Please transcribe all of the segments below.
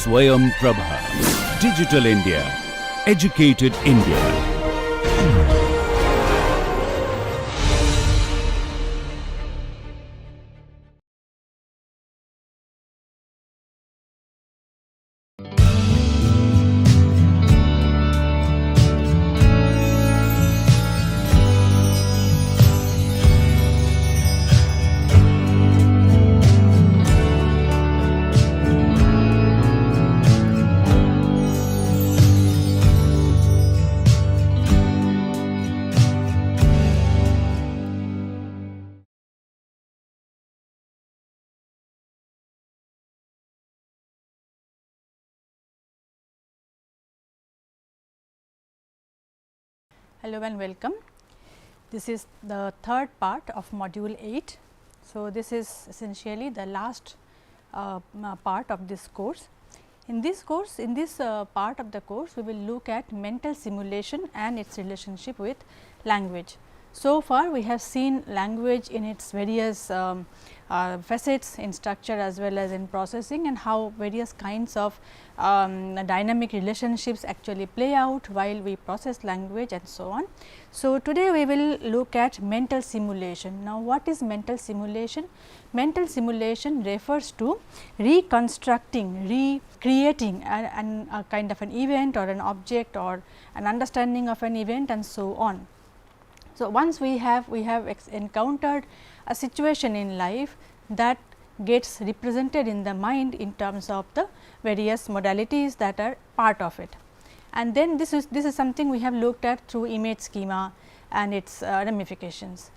Swayam Prabha. Digital India. Educated India. Hello and welcome. This is the third part of module 8. So, this is essentially the last part of this course. In this course, in this part of the course, we will look at mental simulation and its relationship with language. So far, we have seen language in its various facets in structure as well as in processing, and how various kinds of dynamic relationships actually play out while we process language and so on. So, today we will look at mental simulation. Now, what is mental simulation? Mental simulation refers to reconstructing, recreating a kind of an event or an object or an understanding of an event and so on. So, once we have encountered a situation in life that gets represented in the mind in terms of the various modalities that are part of it, and then this is something we have looked at through image schema and its ramifications.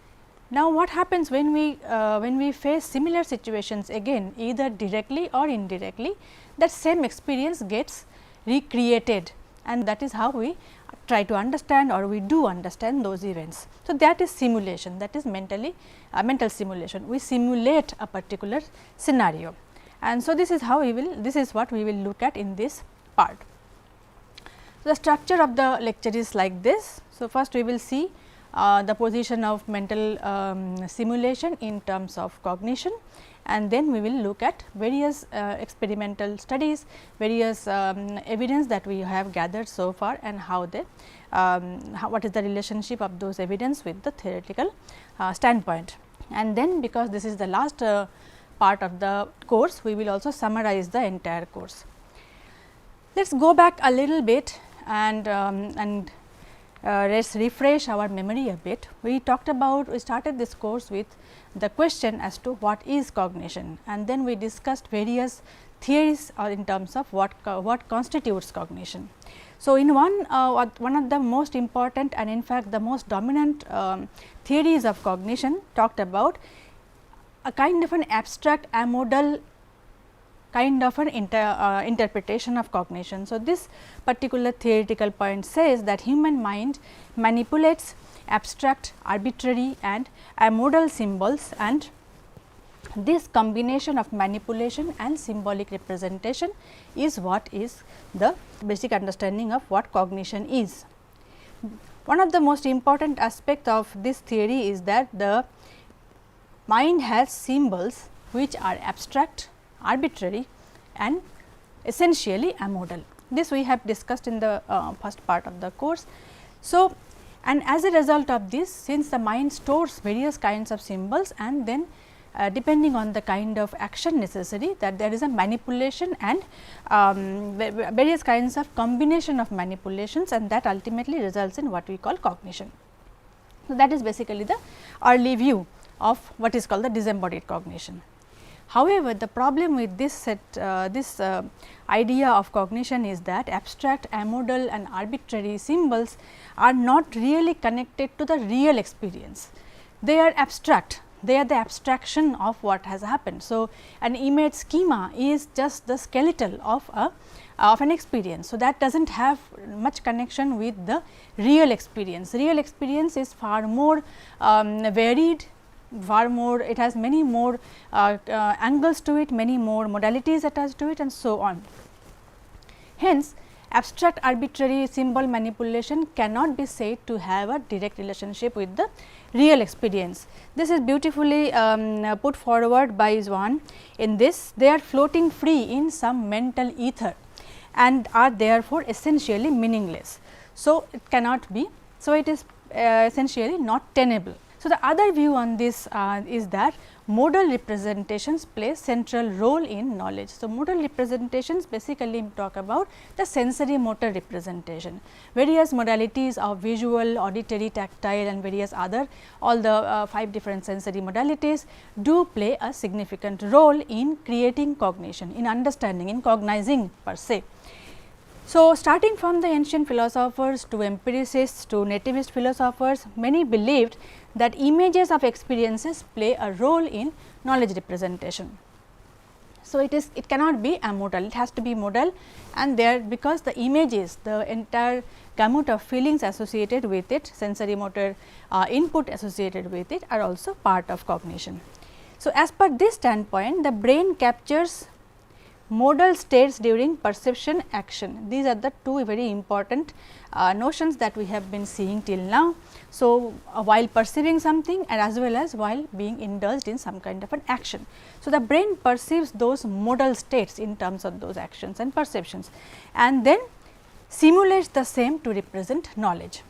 Now, what happens when we face similar situations again, either directly or indirectly, that same experience gets recreated, and that is how we try to understand or we do understand those events. So, that is simulation, that is mental simulation. We simulate a particular scenario, and so this is how this is what we will look at in this part. So, the structure of the lecture is like this. So, first we will see the position of mental simulation in terms of cognition, and then we will look at various experimental studies, various evidence that we have gathered so far, and how they what is the relationship of those evidence with the theoretical standpoint. And then, because this is the last part of the course, we will also summarize the entire course. Let us go back a little bit and let us refresh our memory a bit. We started this course with the question as to what is cognition, and then we discussed various theories in terms of what constitutes cognition. So, in one of the most important and in fact, the most dominant theories of cognition talked about a kind of an abstract amodal kind of an interpretation of cognition. So, this particular theoretical point says that human mind manipulates abstract, arbitrary and amodal symbols, and this combination of manipulation and symbolic representation is what is the basic understanding of what cognition is. One of the most important aspects of this theory is that the mind has symbols which are abstract, arbitrary and essentially amodal. This we have discussed in the first part of the course. So, and as a result of this, since the mind stores various kinds of symbols, and then depending on the kind of action necessary, that there is a manipulation and various kinds of combination of manipulations, and that ultimately results in what we call cognition. So, that is basically the early view of what is called the disembodied cognition. However, the problem with this idea of cognition is that abstract, amodal and arbitrary symbols are not really connected to the real experience. They are abstract, they are the abstraction of what has happened. So, an image schema is just the skeletal of an experience. So, that does not have much connection with the real experience. Real experience is far more varied, far more, it has many more angles to it, many more modalities attached to it and so on. Hence, abstract arbitrary symbol manipulation cannot be said to have a direct relationship with the real experience. This is beautifully put forward by Swan. In this, they are floating free in some mental ether and are therefore essentially meaningless. So, it cannot be. So, it is essentially not tenable. So, the other view on this is that modal representations play central role in knowledge. So, modal representations basically talk about the sensory motor representation. Various modalities of visual, auditory, tactile and various other, all the 5 different sensory modalities do play a significant role in creating cognition, in understanding, in cognizing per se. So, starting from the ancient philosophers to empiricists to nativist philosophers, many believed that images of experiences play a role in knowledge representation. So, it cannot be amodal, it has to be modal, and there, because the images, the entire gamut of feelings associated with it, sensory motor input associated with it are also part of cognition. So, as per this standpoint, the brain captures modal states during perception action. These are the two very important notions that we have been seeing till now. So, while perceiving something and as well as while being indulged in some kind of an action. So, the brain perceives those modal states in terms of those actions and perceptions and then simulates the same to represent knowledge.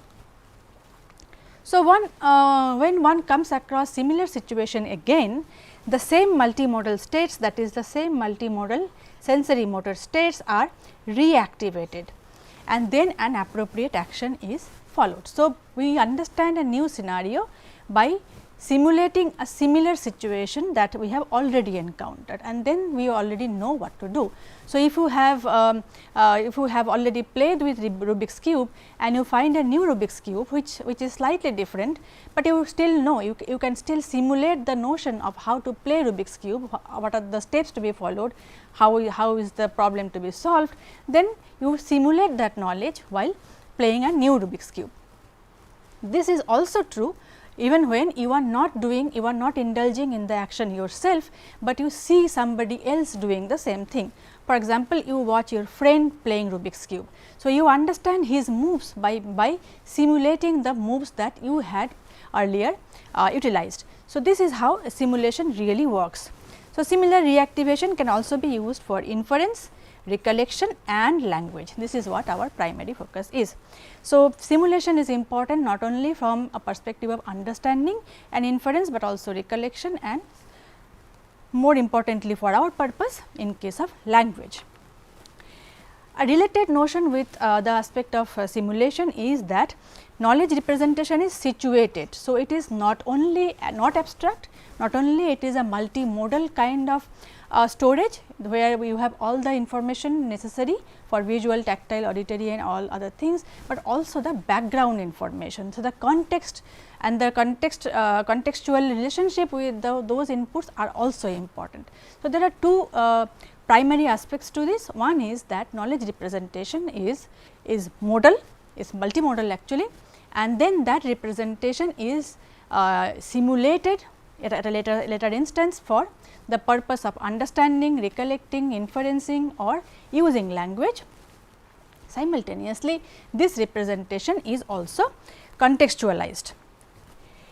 So, when one comes across similar situation again, the same multimodal states, that is the same multimodal sensory motor states are reactivated and then an appropriate action is followed. So, we understand a new scenario by simulating a similar situation that we have already encountered and then we already know what to do. So, if you have already played with Rubik's cube and you find a new Rubik's cube which is slightly different, but you still know you can still simulate the notion of how to play Rubik's cube, what are the steps to be followed, how is the problem to be solved, then you simulate that knowledge while playing a new Rubik's cube. This is also true even when you are not indulging in the action yourself, but you see somebody else doing the same thing. For example, you watch your friend playing Rubik's cube. So, you understand his moves by simulating the moves that you had earlier utilized. So, this is how a simulation really works. So, similar reactivation can also be used for inference, recollection and language. This is what our primary focus is. So, simulation is important not only from a perspective of understanding and inference, but also recollection and more importantly for our purpose in case of language. A related notion with the aspect of simulation is that knowledge representation is situated. So, it is not only not abstract, not only it is a multimodal kind of storage where you have all the information necessary for visual, tactile, auditory and all other things, but also the background information. So, the context and the contextual relationship with those inputs are also important. So, there are two primary aspects to this. One is that knowledge representation is modal, is multimodal actually, and then that representation is simulated at a later instance for the purpose of understanding, recollecting, inferencing or using language. Simultaneously, this representation is also contextualized.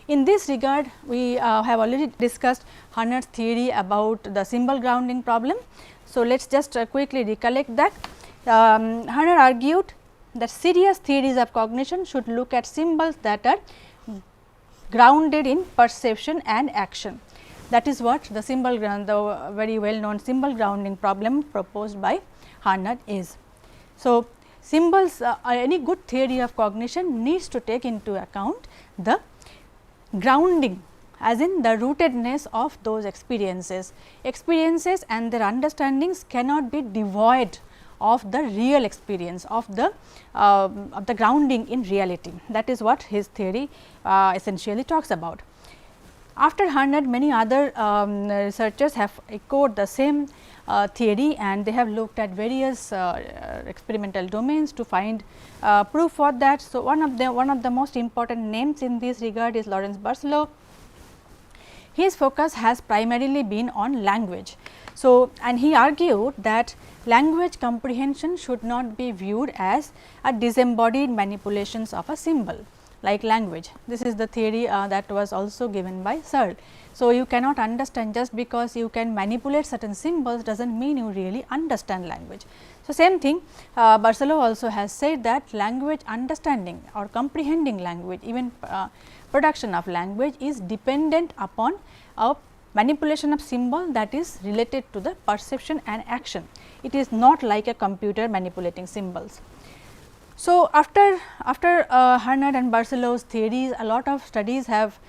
In this regard, we have already discussed Hanner's theory about the symbol grounding problem. So, let us just quickly recollect that. Hanner argued that serious theories of cognition should look at symbols that are grounded in perception and action. That is what the symbol the very well known symbol grounding problem proposed by Hanner is. So, symbols any good theory of cognition needs to take into account the grounding, as in the rootedness of those experiences. Experiences and their understandings cannot be devoid of the real experience, of the grounding in reality. That is what his theory essentially talks about. After Hanner, many other researchers have echoed the same theory and they have looked at various experimental domains to find proof for that. So, one of the most important names in this regard is Lawrence Burslow. His focus has primarily been on language. So, and he argued that language comprehension should not be viewed as a disembodied manipulations of a symbol, like language. This is the theory that was also given by Searle. So, you cannot understand just because you can manipulate certain symbols does not mean you really understand language. So, same thing Barcelow also has said that language understanding or comprehending language, even production of language is dependent upon a manipulation of symbol that is related to the perception and action. It is not like a computer manipulating symbols. So, after Hernard and Barcelow's theories, a lot of studies have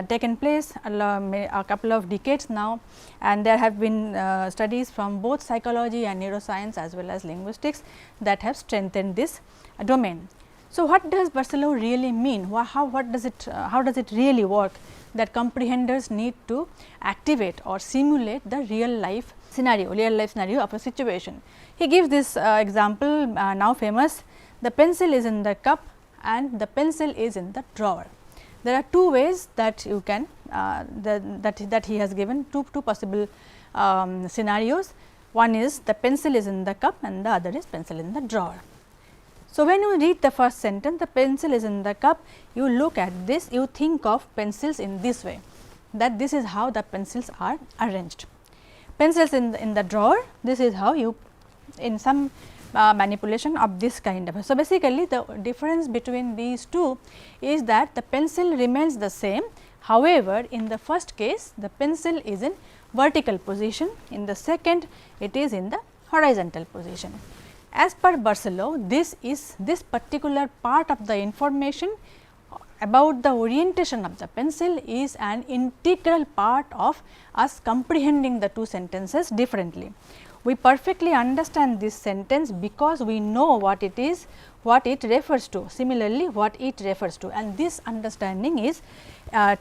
taken place a couple of decades now, and there have been studies from both psychology and neuroscience as well as linguistics that have strengthened this domain. So, what does Barcelow really mean? How does it really work that comprehenders need to activate or simulate the real life scenario of a situation? He gives this example now famous: the pencil is in the cup and the pencil is in the drawer. There are two ways that you can that he has given two possible scenarios. One is the pencil is in the cup and the other is pencil in the drawer. So, when you read the first sentence, the pencil is in the cup, you look at this, you think of pencils in this way, that this is how the pencils are arranged. Pencils in the drawer, this is how you in some manipulation of this kind of. So, basically the difference between these two is that the pencil remains the same. However, in the first case the pencil is in vertical position, in the second it is in the horizontal position. As per Barcelow, this particular part of the information about the orientation of the pencil is an integral part of us comprehending the two sentences differently. We perfectly understand this sentence because we know what it is, what it refers to, similarly what it refers to, and this understanding is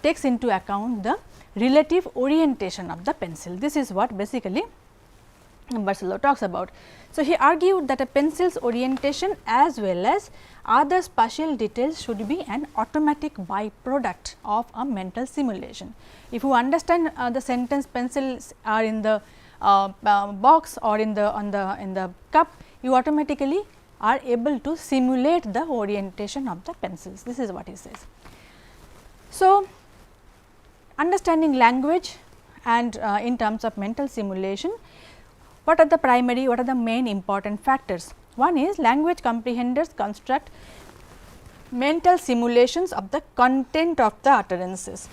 takes into account the relative orientation of the pencil. This is what basically Barcelow talks about. So, he argued that a pencil's orientation as well as other spatial details should be an automatic byproduct of a mental simulation. If you understand the sentence pencils are in the box or in the cup, you automatically are able to simulate the orientation of the pencils. This is what he says. So, understanding language and in terms of mental simulation, what are the main important factors? One is language comprehenders construct mental simulations of the content of the utterances.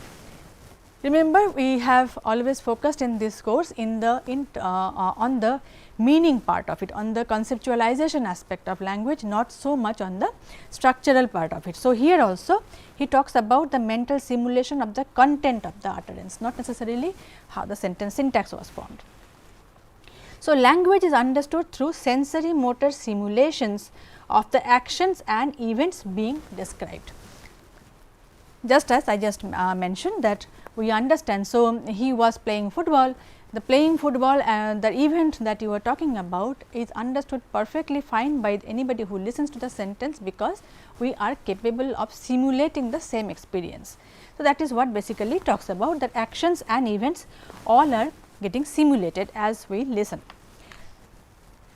Remember, we have always focused in this course on the meaning part of it, on the conceptualization aspect of language, not so much on the structural part of it. So, here also he talks about the mental simulation of the content of the utterance, not necessarily how the sentence syntax was formed. So, language is understood through sensory motor simulations of the actions and events being described. Just as I just mentioned that we understand. So, he was playing football, the playing football and the event that you are talking about is understood perfectly fine by anybody who listens to the sentence, because we are capable of simulating the same experience. So, that is what basically talks about, that actions and events all are getting simulated as we listen.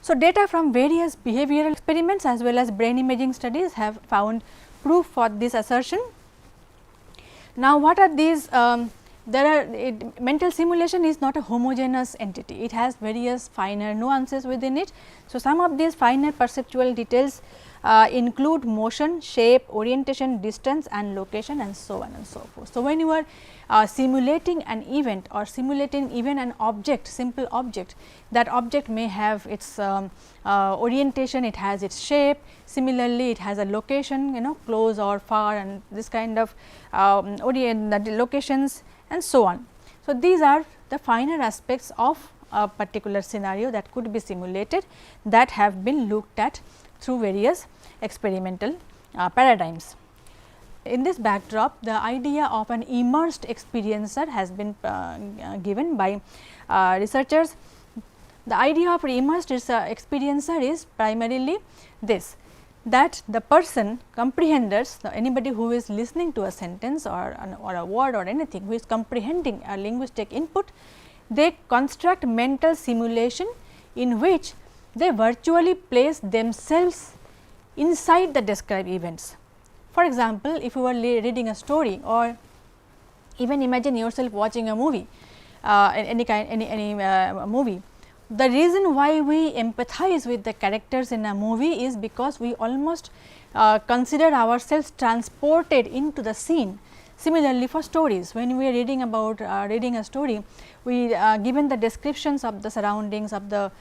So, data from various behavioral experiments as well as brain imaging studies have found proof for this assertion. Now, what are these? Mental simulation is not a homogeneous entity, it has various finer nuances within it. So, some of these finer perceptual details include motion, shape, orientation, distance and location and so on and so forth. So, when you are simulating an event or simulating even an object, simple object, that object may have its orientation, it has its shape, similarly it has a location, close or far, and this kind of locations and so on. So, these are the finer aspects of a particular scenario that could be simulated, that have been looked at through various experimental paradigms. In this backdrop, the idea of an immersed experiencer has been given by researchers. The idea of immersed experiencer is primarily this, that the person comprehenders, anybody who is listening to a sentence or a word or anything, who is comprehending a linguistic input, they construct mental simulation in which they virtually place themselves inside the described events. For example, if you were reading a story, or even imagine yourself watching a movie, any movie. The reason why we empathize with the characters in a movie is because we almost consider ourselves transported into the scene. Similarly, for stories, when we are reading about reading a story, we given the descriptions of the surroundings of the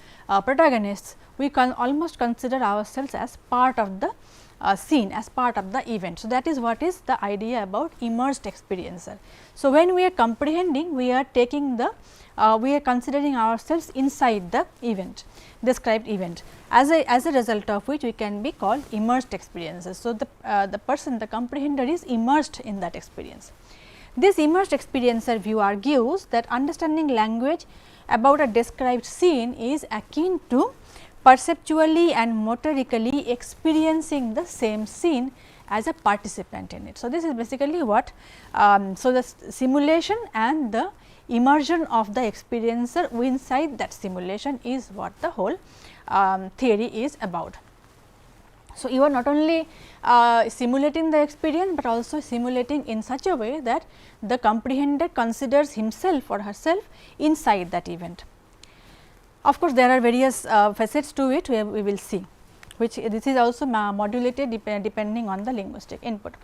protagonists, we can almost consider ourselves as part of the scene, as part of the event. So, that is what is the idea about immersed experiencer. So, when we are comprehending, we are taking the we are considering ourselves inside the event, described event, as a result of which we can be called immersed experiencers. So, the person, the comprehender is immersed in that experience. This immersed experiencer view argues that understanding language about a described scene is akin to perceptually and motorically experiencing the same scene as a participant in it. So, this is basically what so the simulation and the immersion of the experiencer inside that simulation is what the whole theory is about. So, you are not only simulating the experience, but also simulating in such a way that the comprehender considers himself or herself inside that event. Of course, there are various facets to it, we will see, which this is also modulated depending on the linguistic input.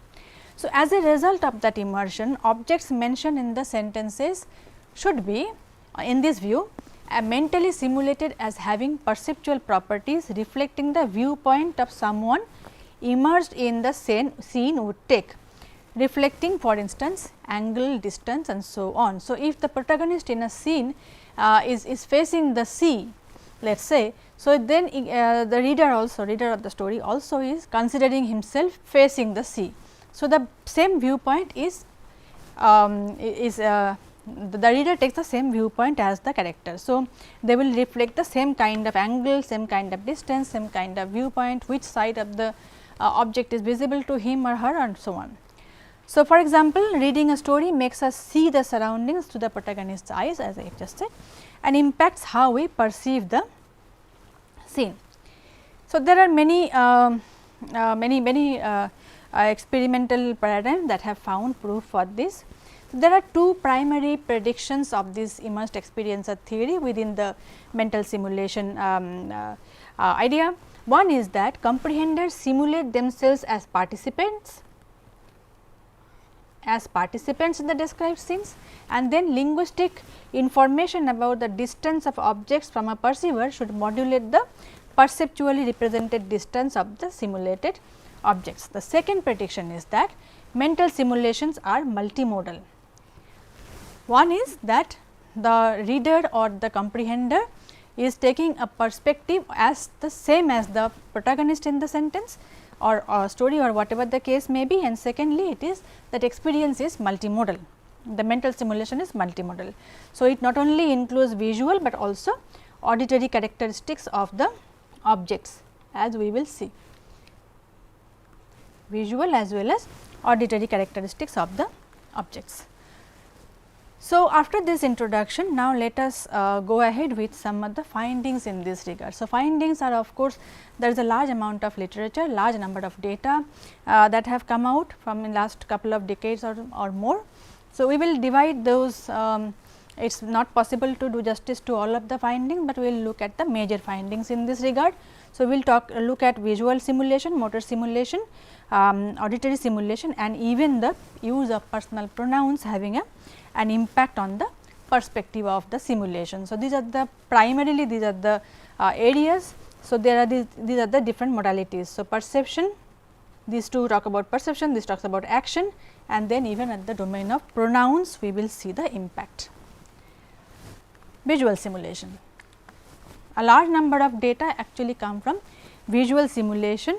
So, as a result of that immersion, objects mentioned in the sentences should be, in this view, mentally simulated as having perceptual properties reflecting the viewpoint of someone immersed in the scene would take, reflecting, for instance, angle, distance and so on. So, if the protagonist in a scene is facing the sea, let us say, so then the reader of the story also is considering himself facing the sea. So, the same viewpoint is the reader takes the same viewpoint as the character. So, they will reflect the same kind of angle, same kind of distance, same kind of viewpoint, which side of the object is visible to him or her and so on. So, for example, reading a story makes us see the surroundings through the protagonist's eyes, as I have just said, and impacts how we perceive the scene. So, there are many experimental paradigms that have found proof for this. So, there are two primary predictions of this immersed experiencer theory within the mental simulation idea. One is that comprehenders simulate themselves as participants in the described scenes, and then linguistic information about the distance of objects from a perceiver should modulate the perceptually represented distance of the simulated objects. The second prediction is that mental simulations are multimodal. One is that the reader or the comprehender is taking a perspective as the same as the protagonist in the sentence or story or whatever the case may be, and secondly it is that experience is multimodal, the mental simulation is multimodal. So, it not only includes visual, but also auditory characteristics of the objects, as we will see, visual as well as auditory characteristics of the objects. So, after this introduction, now let us go ahead with some of the findings in this regard. So, findings are, of course, there is a large amount of literature, large number of data that have come out from the last couple of decades or more. So, we will divide those, it is not possible to do justice to all of the findings, but we will look at the major findings in this regard. So, we will look at visual simulation, motor simulation, auditory simulation, and even the use of personal pronouns having an impact on the perspective of the simulation. So, these are the primarily these are the areas. So, there are these are the different modalities. So, perception, these two talk about perception, this talks about action, and then even at the domain of pronouns we will see the impact. Visual simulation, a large number of data actually come from visual simulation,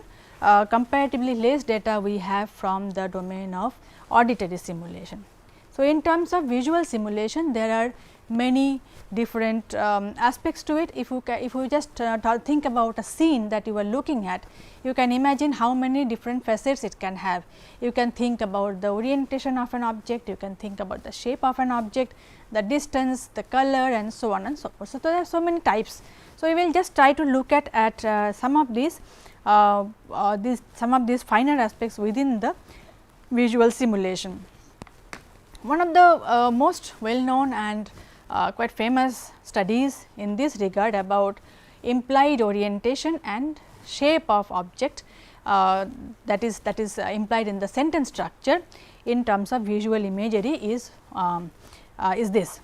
comparatively less data we have from the domain of auditory simulation. So, in terms of visual simulation, there are many different aspects to it. If you just think about a scene that you are looking at, you can imagine how many different facets it can have. You can think about the orientation of an object, you can think about the shape of an object, the distance, the color and so on and so forth. So, there are so many types. So, we will just try to look at some of these some of these finer aspects within the visual simulation. One of the most well known and quite famous studies in this regard about implied orientation and shape of object that is implied in the sentence structure in terms of visual imagery is this.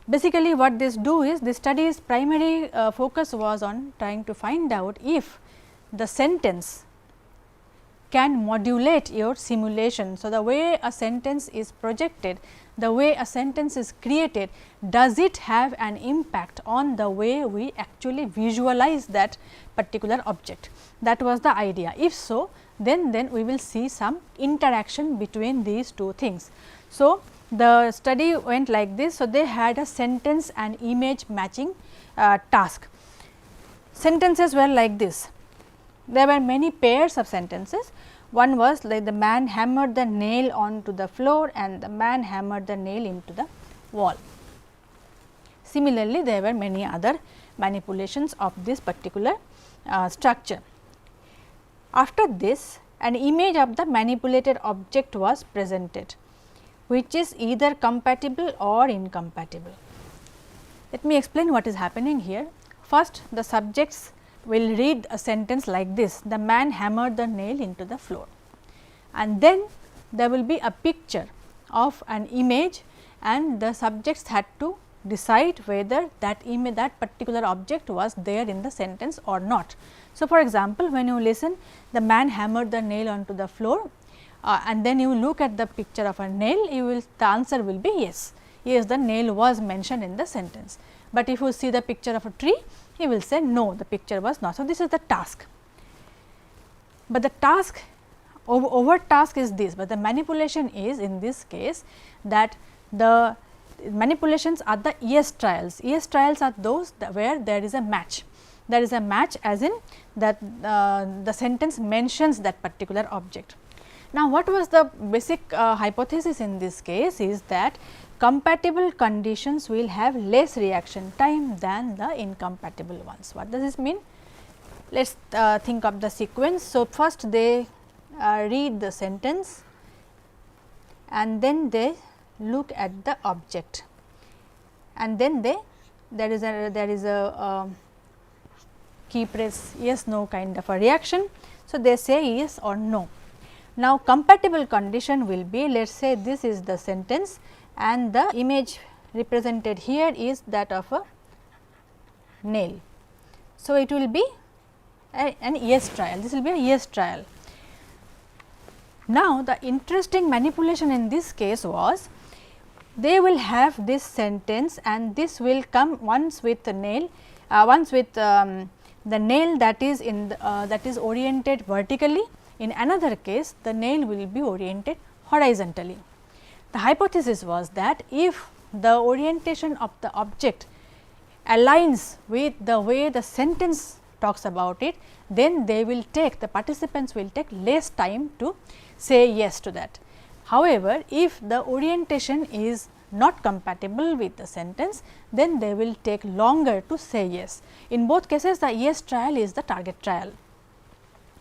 Basically, what this do is this study's primary focus was on trying to find out if the sentence can modulate your simulation. So, the way a sentence is projected, the way a sentence is created, does it have an impact on the way we actually visualize that particular object? That was the idea. If so, then we will see some interaction between these two things. So, the study went like this. So, they had a sentence and image matching task. Sentences were like this. There were many pairs of sentences. One was like the man hammered the nail onto the floor and the man hammered the nail into the wall. Similarly, there were many other manipulations of this particular structure. After this, an image of the manipulated object was presented, which is either compatible or incompatible. Let me explain what is happening here. First, the subjects will read a sentence like this: the man hammered the nail into the floor, and then there will be a picture of an image, and the subjects had to decide whether that image, that particular object was there in the sentence or not. So, for example, when you listen the man hammered the nail onto the floor and then you look at the picture of a nail, the answer will be yes, the nail was mentioned in the sentence. But if you see the picture of a tree, he will say no, the picture was not. So, this is the task, but the task overt task is this, but the manipulation is in this case that the manipulations are the yes trials. Yes trials are those where there is a match. There is a match as in that the sentence mentions that particular object. Now, what was the basic hypothesis in this case is that compatible conditions will have less reaction time than the incompatible ones. What does this mean? Let us think of the sequence. So, first they read the sentence and then they look at the object, and then there is a key press yes no kind of a reaction. So, they say yes or no. Now, compatible condition will be, let us say this is the sentence and the image represented here is that of a nail. So, it will be an yes trial, this will be a yes trial. Now, the interesting manipulation in this case was they will have this sentence and this will come once with the nail, once with the nail that is in the, that is oriented vertically. In another case, the nail will be oriented horizontally. The hypothesis was that if the orientation of the object aligns with the way the sentence talks about it, then they will take, the participants will take less time to say yes to that. However, if the orientation is not compatible with the sentence, then they will take longer to say yes. In both cases, the yes trial is the target trial,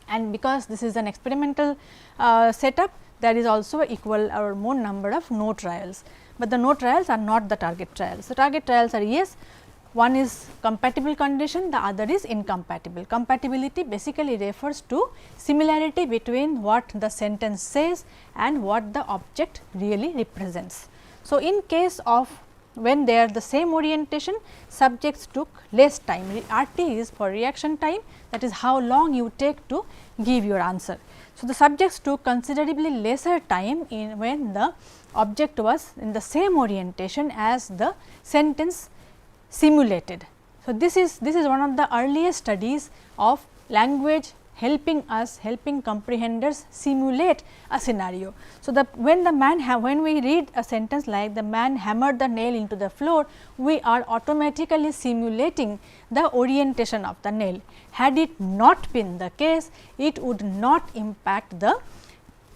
and because this is an experimental setup, there is also equal or more number of no trials, but the no trials are not the target trials. The target trials are yes, one is compatible condition, the other is incompatible. Compatibility basically refers to similarity between what the sentence says and what the object really represents. So, in case of when they are the same orientation, subjects took less time. RT is for reaction time, that is how long you take to give your answer. So, the subjects took considerably lesser time in when the object was in the same orientation as the sentence simulated. So, this is one of the earliest studies of language helping comprehenders simulate a scenario. So, when we read a sentence like the man hammered the nail into the floor, we are automatically simulating the orientation of the nail. Had it not been the case, it would not impact the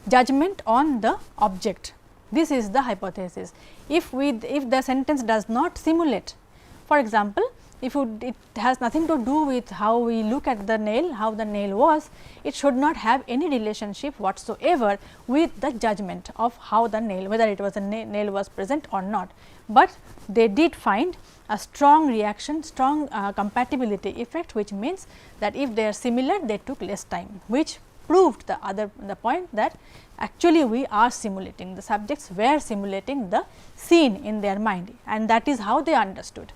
judgment on the object. This is the hypothesis. If the sentence does not simulate, for example, it has nothing to do with how we look at the nail, how the nail was, it should not have any relationship whatsoever with the judgment of how the nail, whether it was a nail was present or not, but they did find a strong reaction, strong compatibility effect, which means that if they are similar, they took less time, which proved the point that actually we are simulating, the subjects were simulating the scene in their mind, and that is how they understood.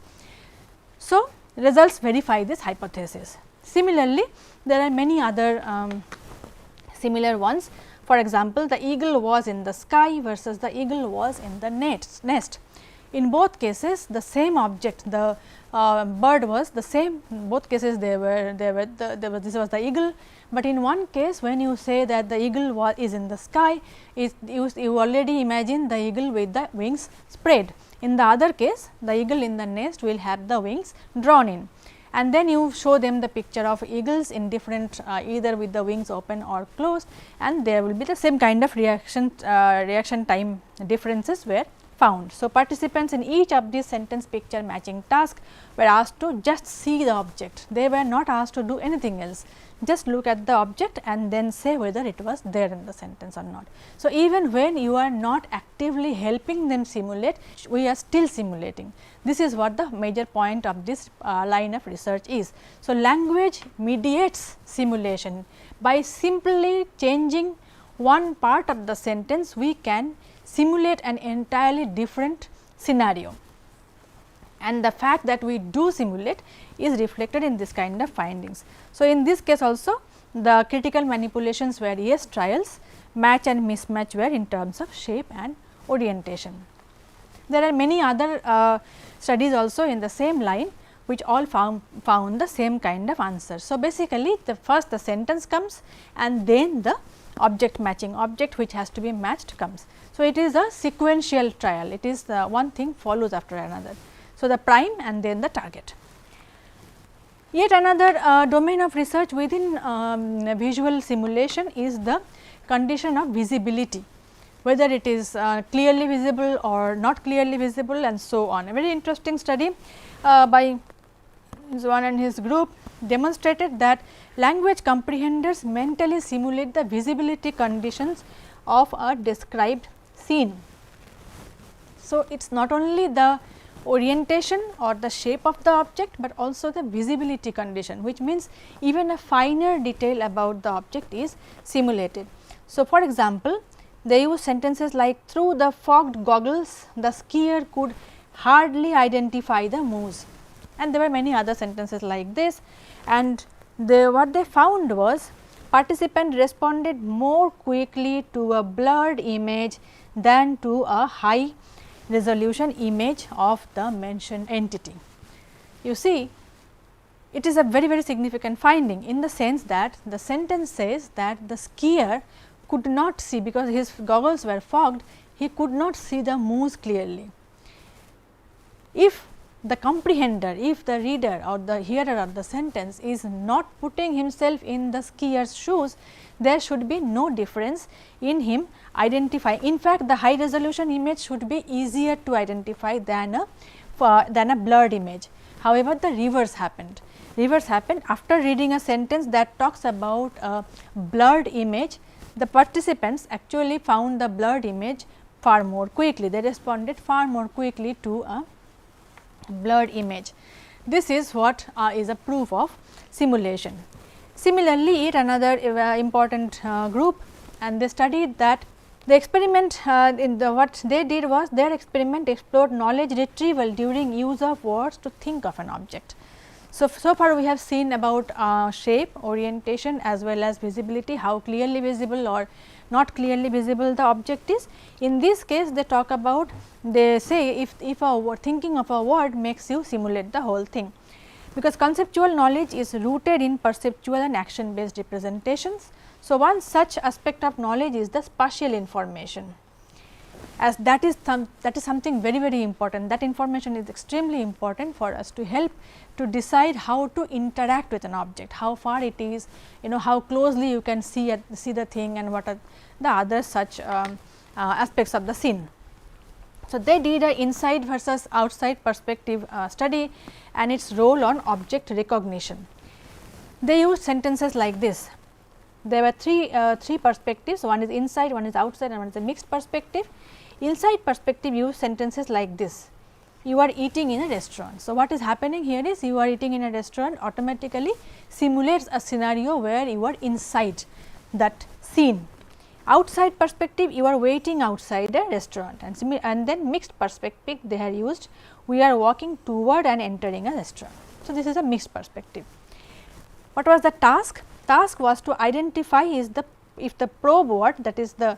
So, results verify this hypothesis. Similarly, there are many other similar ones. For example, the eagle was in the sky versus the eagle was in the nest. In both cases, the same object, the bird was the same. In both cases, this was the eagle. But in one case, when you say that the eagle is in the sky, you already imagine the eagle with the wings spread. In the other case, the eagle in the nest will have the wings drawn in, and then you show them the picture of eagles in different either with the wings open or closed, and there will be the same kind of reaction time differences were found. So, participants in each of these sentence picture matching tasks were asked to just see the object. They were not asked to do anything else, just look at the object and then say whether it was there in the sentence or not. So, even when you are not actively helping them simulate, we are still simulating. This is what the major point of this line of research is. So, language mediates simulation. By simply changing one part of the sentence, we can simulate an entirely different scenario, and the fact that we do simulate is reflected in this kind of findings. So, in this case also the critical manipulations were yes trials, match and mismatch were in terms of shape and orientation. There are many other studies also in the same line which all found the same kind of answer. So, basically first the sentence comes and then the object matching, object which has to be matched comes. So, it is a sequential trial, it is one thing follows after another. So, the prime and then the target. Yet another domain of research within visual simulation is the condition of visibility, whether it is clearly visible or not clearly visible and so on. A very interesting study by Swayam and his group demonstrated that language comprehenders mentally simulate the visibility conditions of a described scene. So, it is not only the orientation or the shape of the object, but also the visibility condition, which means even a finer detail about the object is simulated. So, for example, they use sentences like through the fogged goggles the skier could hardly identify the moose, and there were many other sentences like this, and what they found was participant responded more quickly to a blurred image than to a high resolution image of the mentioned entity. You see, it is a very significant finding in the sense that the sentence says that the skier could not see, because his goggles were fogged, he could not see the moose clearly. If the comprehender, if the reader or the hearer of the sentence is not putting himself in the skier's shoes, there should be no difference in him identifying. In fact, the high resolution image should be easier to identify than a blurred image. However, the reverse happened. Reverse happened after reading a sentence that talks about a blurred image. The participants actually found the blurred image far more quickly. They responded far more quickly to a blurred image. This is what is a proof of simulation. Similarly, yet another important group, and they studied that the experiment what they did was their experiment explored knowledge retrieval during use of words to think of an object. So far we have seen about shape, orientation as well as visibility, how clearly visible or not clearly visible the object is. In this case they talk about, they say if thinking of a word makes you simulate the whole thing, because conceptual knowledge is rooted in perceptual and action based representations. So, one such aspect of knowledge is the spatial information, as that is something very important. That information is extremely important for us to help to decide how to interact with an object, how far it is, how closely you can see the thing, and what are the other such aspects of the scene. So, they did a inside versus outside perspective study and its role on object recognition. They used sentences like this. There were three perspectives, one is inside, one is outside and one is a mixed perspective. Inside perspective used sentences like this: you are eating in a restaurant. So, what is happening here is you are eating in a restaurant automatically simulates a scenario where you are inside that scene. Outside perspective, you are waiting outside a restaurant, and then mixed perspective they have used, we are walking toward and entering a restaurant. So, this is a mixed perspective. What was the task? Task was to identify if the probe word, that is the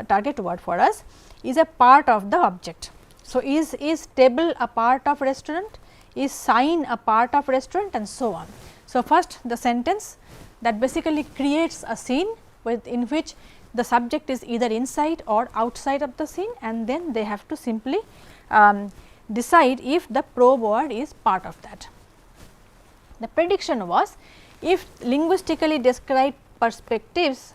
target word for us, is a part of the object. So, is table a part of restaurant, is sign a part of restaurant, and so on. So, first the sentence that basically creates a scene in which the subject is either inside or outside of the scene, and then they have to simply decide if the probe word is part of that. The prediction was, if linguistically described perspectives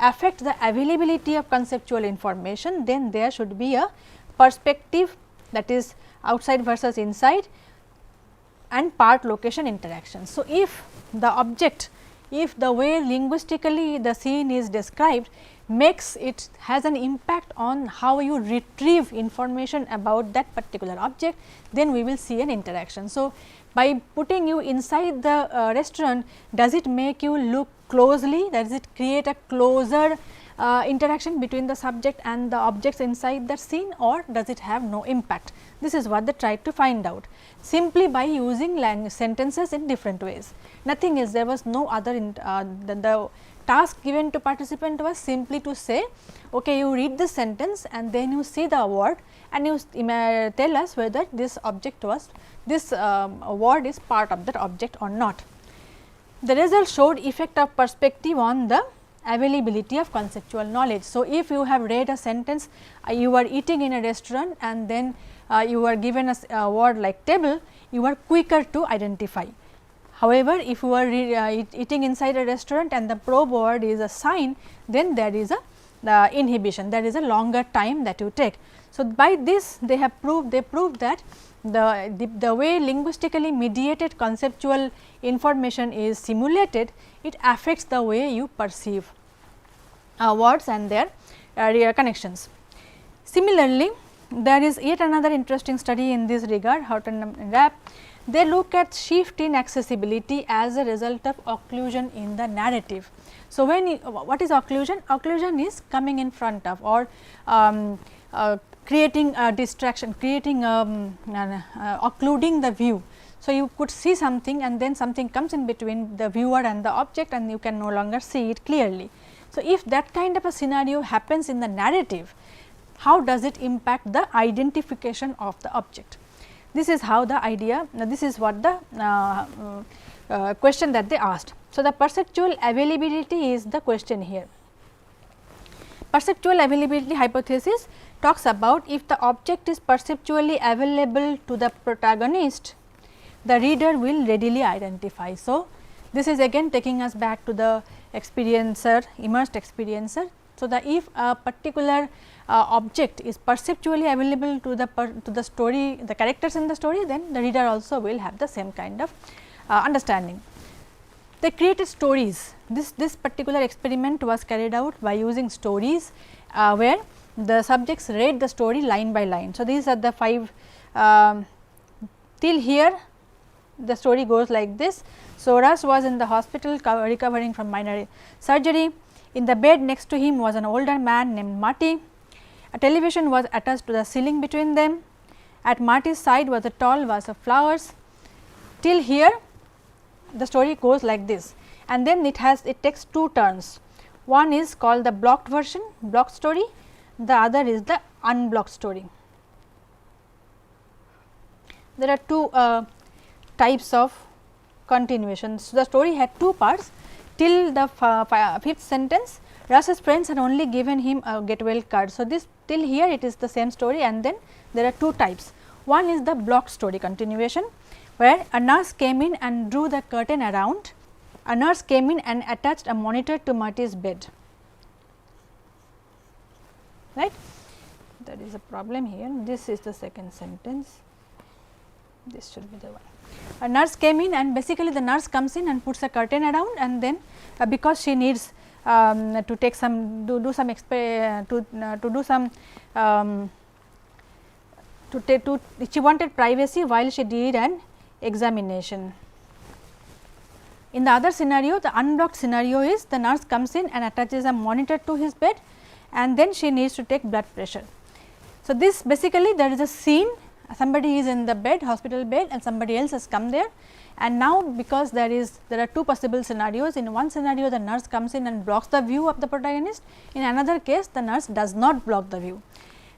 affect the availability of conceptual information, then there should be a perspective, that is outside versus inside, and part location interaction. So, if the object, if the way linguistically the scene is described makes it has an impact on how you retrieve information about that particular object, then we will see an interaction. So, by putting you inside the restaurant, does it make you look closely, does it create a closer interaction between the subject and the objects inside that scene, or does it have no impact? This is what they tried to find out simply by using sentences in different ways. Nothing else, there was no other the task given to participant was simply to say, okay, you read this sentence and then you see the word and you tell us whether this object was, this word is part of that object or not. The result showed effect of perspective on the availability of conceptual knowledge. So, if you have read a sentence, you are eating in a restaurant and then you are given a word like table, you are quicker to identify. However, if you are eating inside a restaurant and the probe word is a sign, then there is a inhibition, there is a longer time that you take. So, by this they have proved, that the way linguistically mediated conceptual information is simulated, it affects the way you perceive words and their connections. Similarly, there is yet another interesting study in this regard, Houghton and Rapp. They look at shift in accessibility as a result of occlusion in the narrative. So, when what is occlusion? Occlusion is coming in front of or creating a distraction, creating occluding the view. So, you could see something and then something comes in between the viewer and the object and you can no longer see it clearly. So, if that kind of a scenario happens in the narrative, how does it impact the identification of the object? This is how the idea, this is what the question that they asked. So, the perceptual availability is the question here. Perceptual availability hypothesis talks about if the object is perceptually available to the protagonist, the reader will readily identify. So, this is again taking us back to the experiencer, immersed experiencer. So, if a particular object is perceptually available to the story, the characters in the story, then the reader also will have the same kind of understanding. They created stories. This particular experiment was carried out by using stories where the subjects read the story line by line. So, these are the 5 till here the story goes like this. So, Russ was in the hospital recovering from minor surgery. In the bed next to him was an older man named Marty. A television was attached to the ceiling between them. At Marty's side was a tall vase of flowers. Till here the story goes like this, and then it takes 2 turns. One is called the blocked version, blocked story, the other is the unblocked story. There are 2 types of continuations. So, the story had 2 parts. Till the 5th sentence, Russ's friends had only given him a get well card. So, this till here it is the same story, and then there are 2 types. One is the blocked story continuation, where a nurse came in and drew the curtain around. A nurse came in and attached a monitor to Marty's bed. Right. there is a problem here. This is the second sentence, this should be the one. A nurse came in, and basically the nurse comes in and puts a curtain around, and then because she needs to take some do some she wanted privacy while she did an examination. In the other scenario, the unblocked scenario is the nurse comes in and attaches a monitor to his bed, and then she needs to take blood pressure. So, this basically there is a scene, somebody is in the bed, hospital bed, and somebody else has come there, and now because there are two possible scenarios. In one scenario, the nurse comes in and blocks the view of the protagonist. In another case, the nurse does not block the view.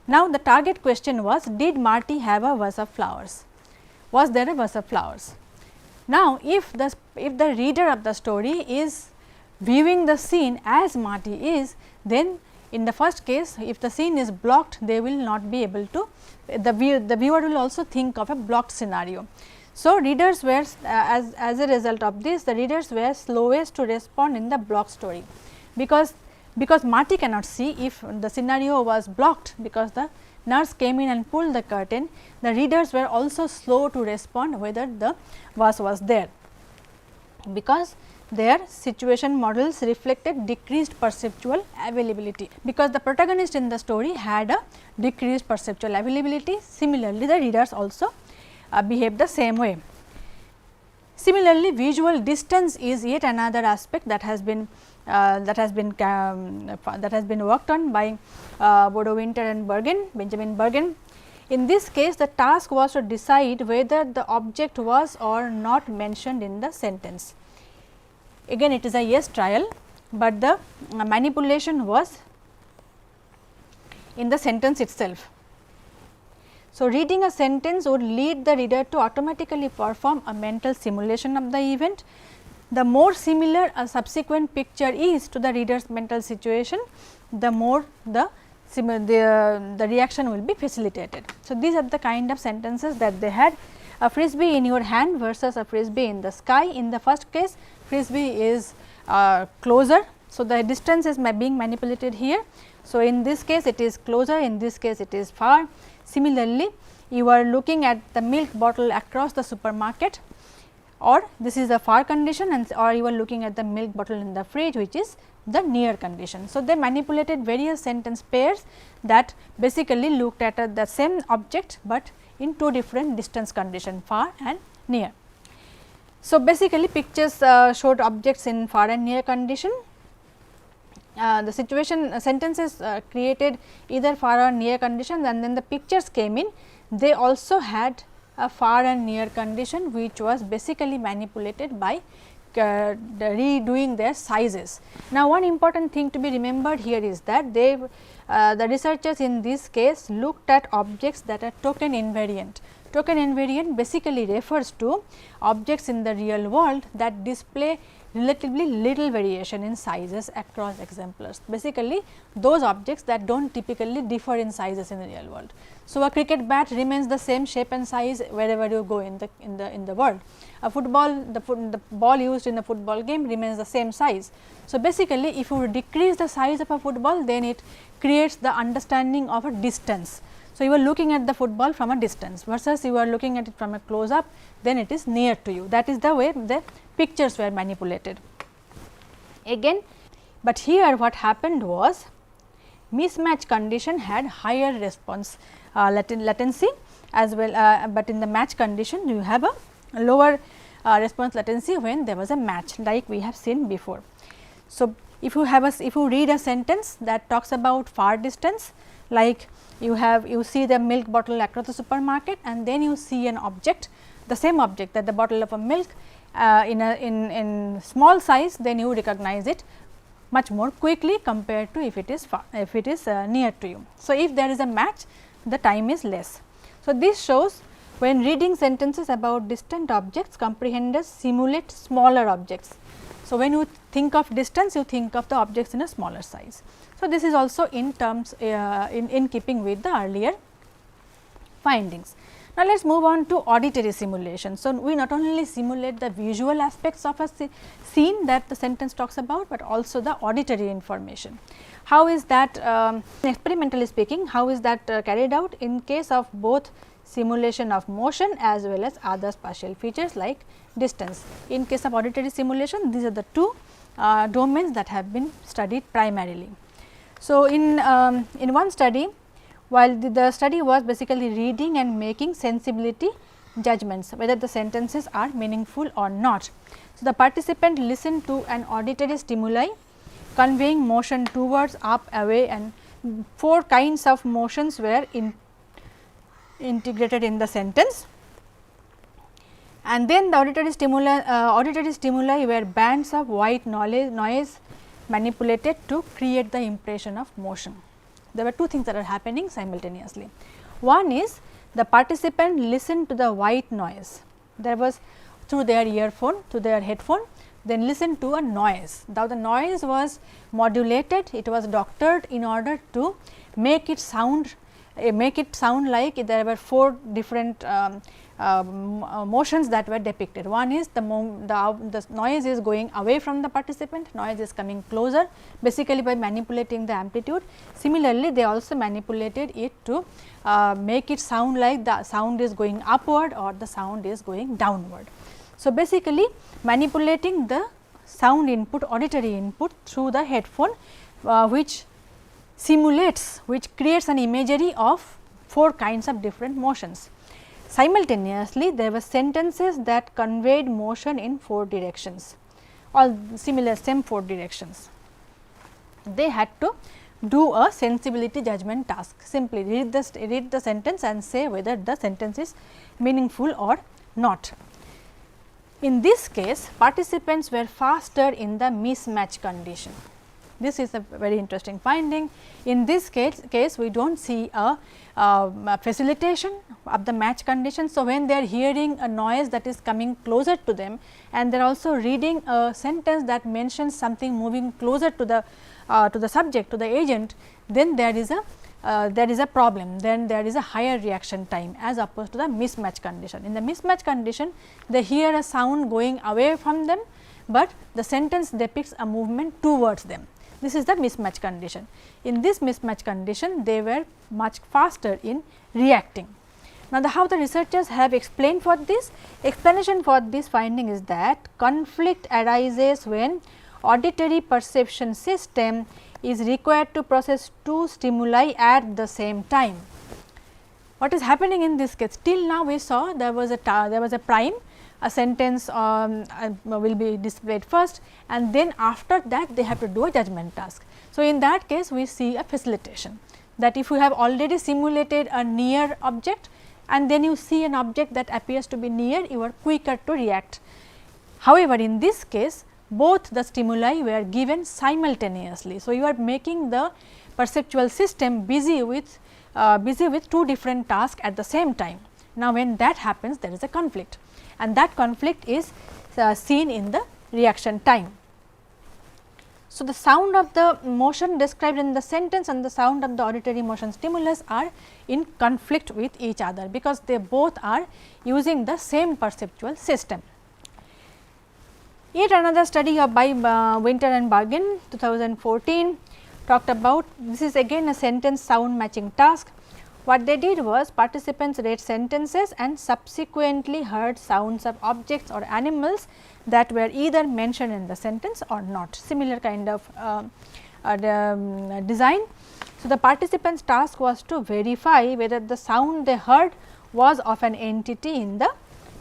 Now, the target question was, did Marty have a vase of flowers? Was there a vase of flowers? Now, if the reader of the story is viewing the scene as Marty is, then in the first case, if the scene is blocked, they will not be able to, the viewer will also think of a blocked scenario. So, readers were as a result of this, the readers were slowest to respond in the blocked story, because Marty cannot see. If the scenario was blocked because the nurse came in and pulled the curtain, the readers were also slow to respond whether the vase was there, because their situation models reflected decreased perceptual availability, because the protagonist in the story had a decreased perceptual availability. Similarly, the readers also behave the same way. Similarly, visual distance is yet another aspect that has been worked on by Bodo Winter and Benjamin Bergen. In this case, the task was to decide whether the object was or not mentioned in the sentence. Again, it is a yes trial, but the manipulation was in the sentence itself. So, reading a sentence would lead the reader to automatically perform a mental simulation of the event. The more similar a subsequent picture is to the reader's mental situation, the more the reaction will be facilitated. So, these are the kind of sentences that they had. A frisbee in your hand versus a frisbee in the sky. In the first case, frisbee is closer. So, the distance is being manipulated here. So, in this case it is closer, in this case it is far. Similarly, you are looking at the milk bottle across the supermarket, or this is the far condition, and or you are looking at the milk bottle in the fridge, which is the near condition. So, they manipulated various sentence pairs that basically looked at the same object, but in two different distance condition, far and near. So, basically pictures showed objects in far and near condition. The situation sentences created either far or near condition, and then the pictures came in. They also had a far and near condition, which was basically manipulated by redoing their sizes. Now, one important thing to be remembered here is that the researchers in this case looked at objects that are token invariant. Token invariant basically refers to objects in the real world that display relatively little variation in sizes across exemplars. Basically, those objects that do not typically differ in sizes in the real world. So, a cricket bat remains the same shape and size wherever you go in the world. A football, the ball used in the football game remains the same size. So, basically, if you decrease the size of a football, then it creates the understanding of a distance. So, you are looking at the football from a distance versus you are looking at it from a close up, then it is near to you. That is the way the pictures were manipulated. Again, but here what happened was mismatch condition had higher response latency as well, but in the match condition you have a lower response latency when there was a match, like we have seen before. So, if you read a sentence that talks about far distance, like you see the milk bottle across the supermarket, and then you see an object, the same object, that the bottle of a milk in small size, then you recognize it much more quickly compared to if it is far, if it is near to you. So, if there is a match, the time is less. So, this shows when reading sentences about distant objects, comprehenders simulate smaller objects. So, when you think of distance, you think of the objects in a smaller size. So, this is also in terms in keeping with the earlier findings. Now, let us move on to auditory simulation. So, we not only simulate the visual aspects of a scene that the sentence talks about, but also the auditory information. How is that experimentally speaking, how is that carried out in case of both simulation of motion as well as other spatial features like distance. In case of auditory simulation, these are the two domains that have been studied primarily. So, in one study, while the study was basically reading and making sensibility judgments whether the sentences are meaningful or not. So, the participant listened to an auditory stimuli conveying motion towards, up, away, and 4 kinds of motions were integrated in the sentence. And then the auditory stimuli were bands of white noise manipulated to create the impression of motion. There were 2 things that are happening simultaneously. One is the participant listened to the white noise, there was through their earphone, to their headphone, then listened to a noise. Now, the noise was modulated, it was doctored in order to make it sound like there were 4 different motions that were depicted. One is the noise is going away from the participant, noise is coming closer basically by manipulating the amplitude. Similarly, they also manipulated it to make it sound like the sound is going upward or the sound is going downward. So, basically manipulating the sound input, auditory input through the headphone, which simulates, which creates an imagery of 4 kinds of different motions. Simultaneously, there were sentences that conveyed motion in 4 directions, all similar same 4 directions. They had to do a sensibility judgment task, simply read the sentence and say whether the sentence is meaningful or not. In this case, participants were faster in the mismatch condition. This is a very interesting finding. In this case we do not see a facilitation of the match condition. So, when they are hearing a noise that is coming closer to them and they are also reading a sentence that mentions something moving closer to the subject, to the agent, then there is a problem, then there is a higher reaction time as opposed to the mismatch condition. In the mismatch condition, they hear a sound going away from them, but the sentence depicts a movement towards them. This is the mismatch condition. In this mismatch condition, they were much faster in reacting. Now, how the researchers have explained for this? Explanation for this finding is that conflict arises when auditory perception system is required to process 2 stimuli at the same time. What is happening in this case? Till now we saw there was a prime, a sentence will be displayed first, and then after that they have to do a judgment task. So, in that case we see a facilitation, that if you have already simulated a near object and then you see an object that appears to be near, you are quicker to react. However, in this case both the stimuli were given simultaneously. So, you are making the perceptual system busy with 2 different tasks at the same time. Now, when that happens, there is a conflict, and that conflict is seen in the reaction time. So, the sound of the motion described in the sentence and the sound of the auditory motion stimulus are in conflict with each other, because they both are using the same perceptual system. Yet another study by Winter and Bargain 2014 talked about, this is again a sentence sound matching task. What they did was, participants read sentences and subsequently heard sounds of objects or animals that were either mentioned in the sentence or not, similar kind of design. So, the participants' task was to verify whether the sound they heard was of an entity in the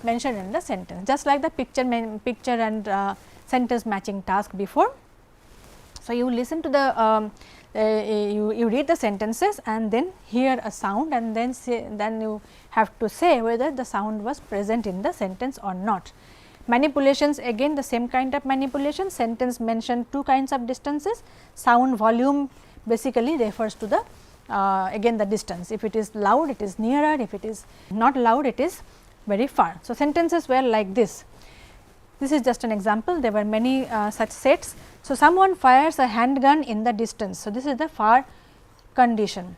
mentioned in the sentence, just like the picture and sentence matching task before. So, you listen to the you read the sentences and then hear a sound, and then you have to say whether the sound was present in the sentence or not. Manipulations, again the same kind of manipulation. Sentence mentioned 2 kinds of distances. Sound volume basically refers to the again the distance. If it is loud, it is nearer. If it is not loud, it is very far. So, sentences were like this. This is just an example. There were many such sets. So, someone fires a handgun in the distance. So, this is the far condition.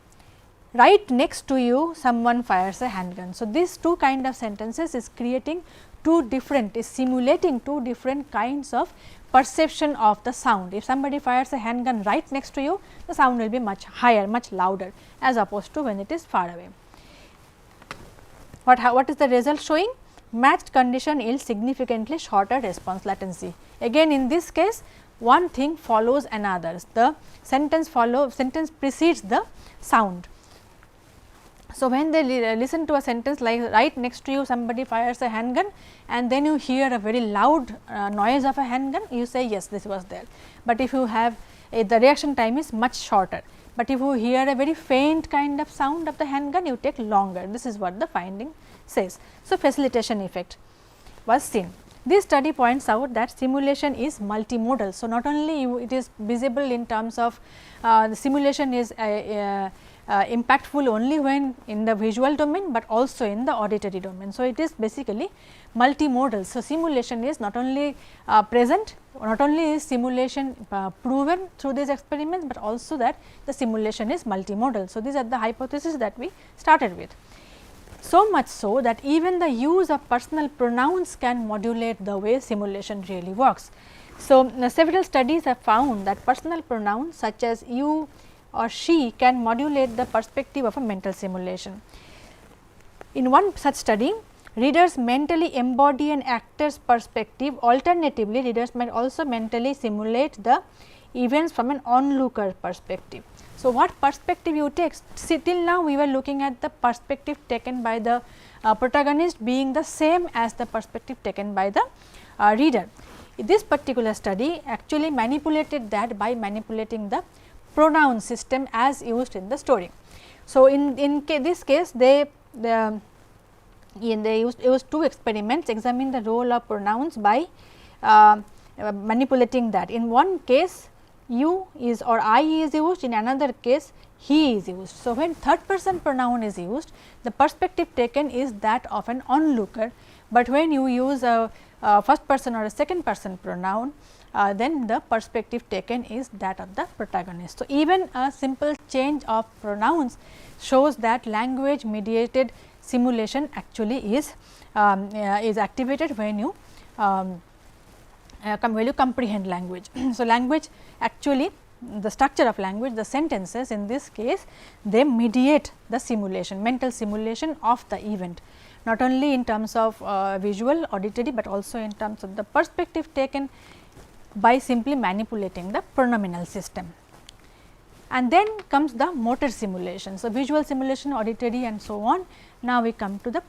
right next to you someone fires a handgun. So, these two kind of sentences is creating is simulating two different kinds of perception of the sound. If somebody fires a handgun right next to you, the sound will be much higher, much louder as opposed to when it is far away. What is the result showing? Matched condition yields significantly shorter response latency. Again in this case, one thing follows another, the sentence precedes the sound. So, when they listen to a sentence like right next to you somebody fires a handgun and then you hear a very loud noise of a handgun, you say yes, this was there. But if you have the reaction time is much shorter, but if you hear a very faint kind of sound of the handgun, you take longer. This is what the finding says. So, facilitation effect was seen. This study points out that simulation is multimodal. So, not only it is visible in terms of the simulation is impactful only when in the visual domain, but also in the auditory domain. So, it is basically multimodal. So, simulation is not only present, not only is simulation proven through these experiments, but also that the simulation is multimodal. So, these are the hypotheses that we started with. So much so that even the use of personal pronouns can modulate the way simulation really works. So, several studies have found that personal pronouns such as you or she can modulate the perspective of a mental simulation. In one such study, readers mentally embody an actor's perspective. Alternatively, readers might also mentally simulate the events from an onlooker perspective. So, what perspective you take? See, till now we were looking at the perspective taken by the protagonist being the same as the perspective taken by the reader. This particular study actually manipulated that by manipulating the pronoun system as used in the story. So, in this case they used two experiments examining the role of pronouns by manipulating that. In one case you is or I is used, in another case he is used. So, when third person pronoun is used, the perspective taken is that of an onlooker, but when you use a first person or a second person pronoun, then the perspective taken is that of the protagonist. So, even a simple change of pronouns shows that language mediated simulation actually is activated when you comprehend language. So, language actually the structure of language, the sentences in this case, they mediate the simulation, mental simulation of the event, not only in terms of visual, auditory, but also in terms of the perspective taken by simply manipulating the pronominal system. And then comes the motor simulation. So, visual simulation, auditory and so on. Now, we come to the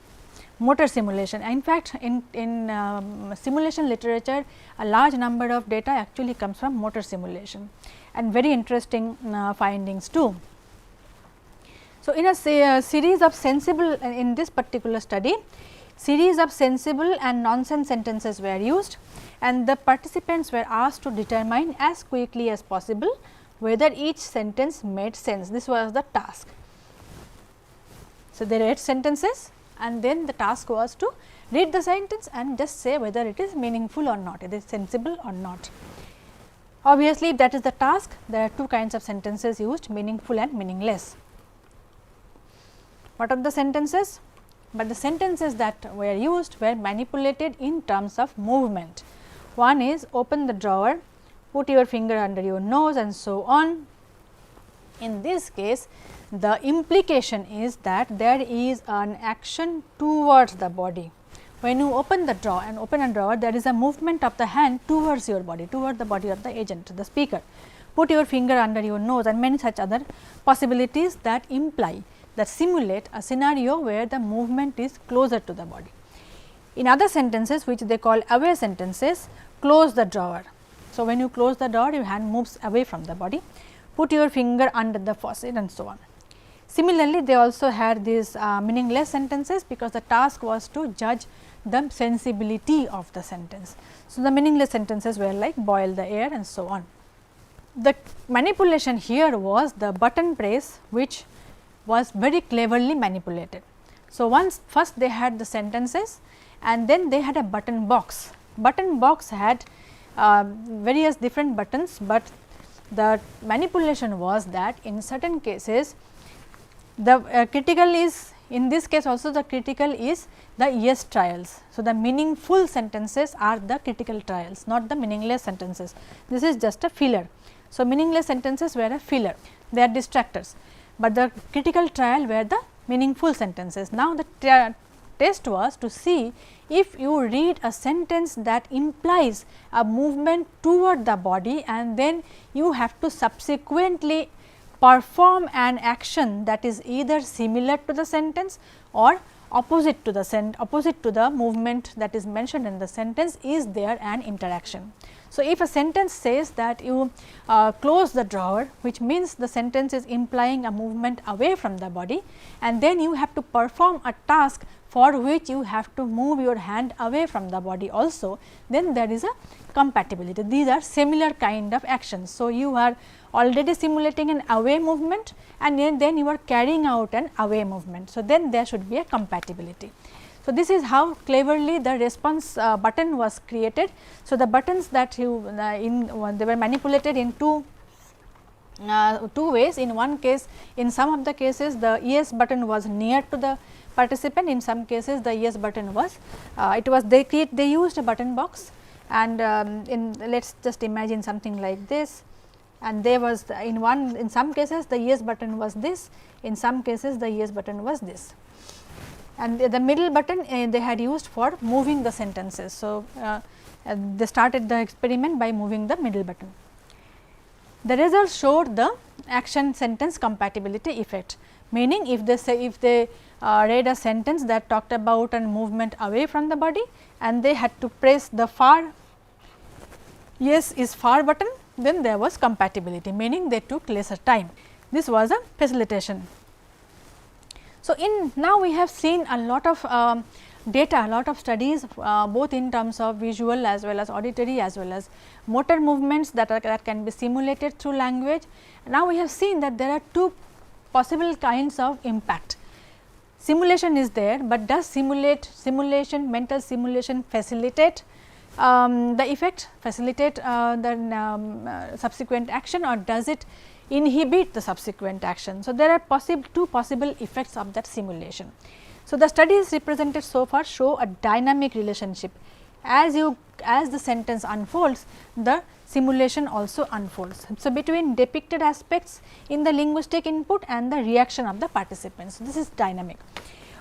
motor simulation. In fact, in simulation literature, a large number of data actually comes from motor simulation and very interesting findings too. So, in a series of sensible, in this particular study, series of sensible and nonsense sentences were used and the participants were asked to determine as quickly as possible whether each sentence made sense. This was the task. So, they read sentences and then the task was to read the sentence and just say whether it is meaningful or not, it is sensible or not. Obviously, if that is the task, there are two kinds of sentences used, meaningful and meaningless. What are the sentences? But the sentences that were used were manipulated in terms of movement. One is open the drawer, put your finger under your nose and so on. In this case, the implication is that there is an action towards the body. When you open the drawer and open a drawer, there is a movement of the hand towards your body, towards the body of the agent, the speaker. Put your finger under your nose and many such other possibilities that imply, that simulate a scenario where the movement is closer to the body. In other sentences, which they call away sentences, close the drawer. So, when you close the drawer, your hand moves away from the body. Put your finger under the faucet and so on. Similarly, they also had these meaningless sentences because the task was to judge the sensibility of the sentence. So, the meaningless sentences were like boil the air and so on. The manipulation here was the button press, which was very cleverly manipulated. So, first they had the sentences and then they had a button box. Button box had various different buttons, but the manipulation was that in certain cases The critical is, in this case also the critical is the yes trials. So, the meaningful sentences are the critical trials, not the meaningless sentences. This is just a filler. So, meaningless sentences were a filler, they are distractors, but the critical trial were the meaningful sentences. Now, the test was to see if you read a sentence that implies a movement toward the body, and then you have to subsequently perform an action that is either similar to the sentence or opposite to the movement that is mentioned in the sentence. Is there an interaction? So, if a sentence says that you close the drawer, which means the sentence is implying a movement away from the body, and then you have to perform a task for which you have to move your hand away from the body also, then there is a compatibility. These are similar kind of actions. So, you are already simulating an away movement, and then you are carrying out an away movement. So, then there should be a compatibility. So, this is how cleverly the response button was created. So, the buttons that you they were manipulated in two ways. In one case, in some of the cases the yes button was near to the participant, in some cases the yes button was they used a button box, and let us just imagine something like this, and there was in some cases the yes button was this, in some cases the yes button was this, and the middle button they had used for moving the sentences. So, they started the experiment by moving the middle button. The results showed the action sentence compatibility effect, meaning if they read a sentence that talked about a movement away from the body, and they had to press the far yes is far button, then there was compatibility, meaning they took lesser time. This was a facilitation. So, now we have seen a lot of data, a lot of studies both in terms of visual as well as auditory as well as motor movements that can be simulated through language. Now, we have seen that there are two possible kinds of impact. Simulation is there, but does mental simulation facilitate the effect, facilitate the subsequent action, or does it inhibit the subsequent action? So, there are two possible effects of that simulation. So, the studies represented so far show a dynamic relationship. As the sentence unfolds, the simulation also unfolds. So, between depicted aspects in the linguistic input and the reaction of the participants. This is dynamic.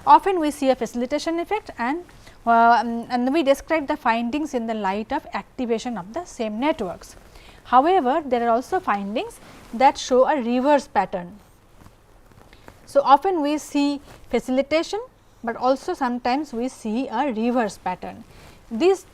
Often we see a facilitation effect, and we describe the findings in the light of activation of the same networks. However, there are also findings that show a reverse pattern. So, often we see facilitation, but also sometimes we see a reverse pattern. These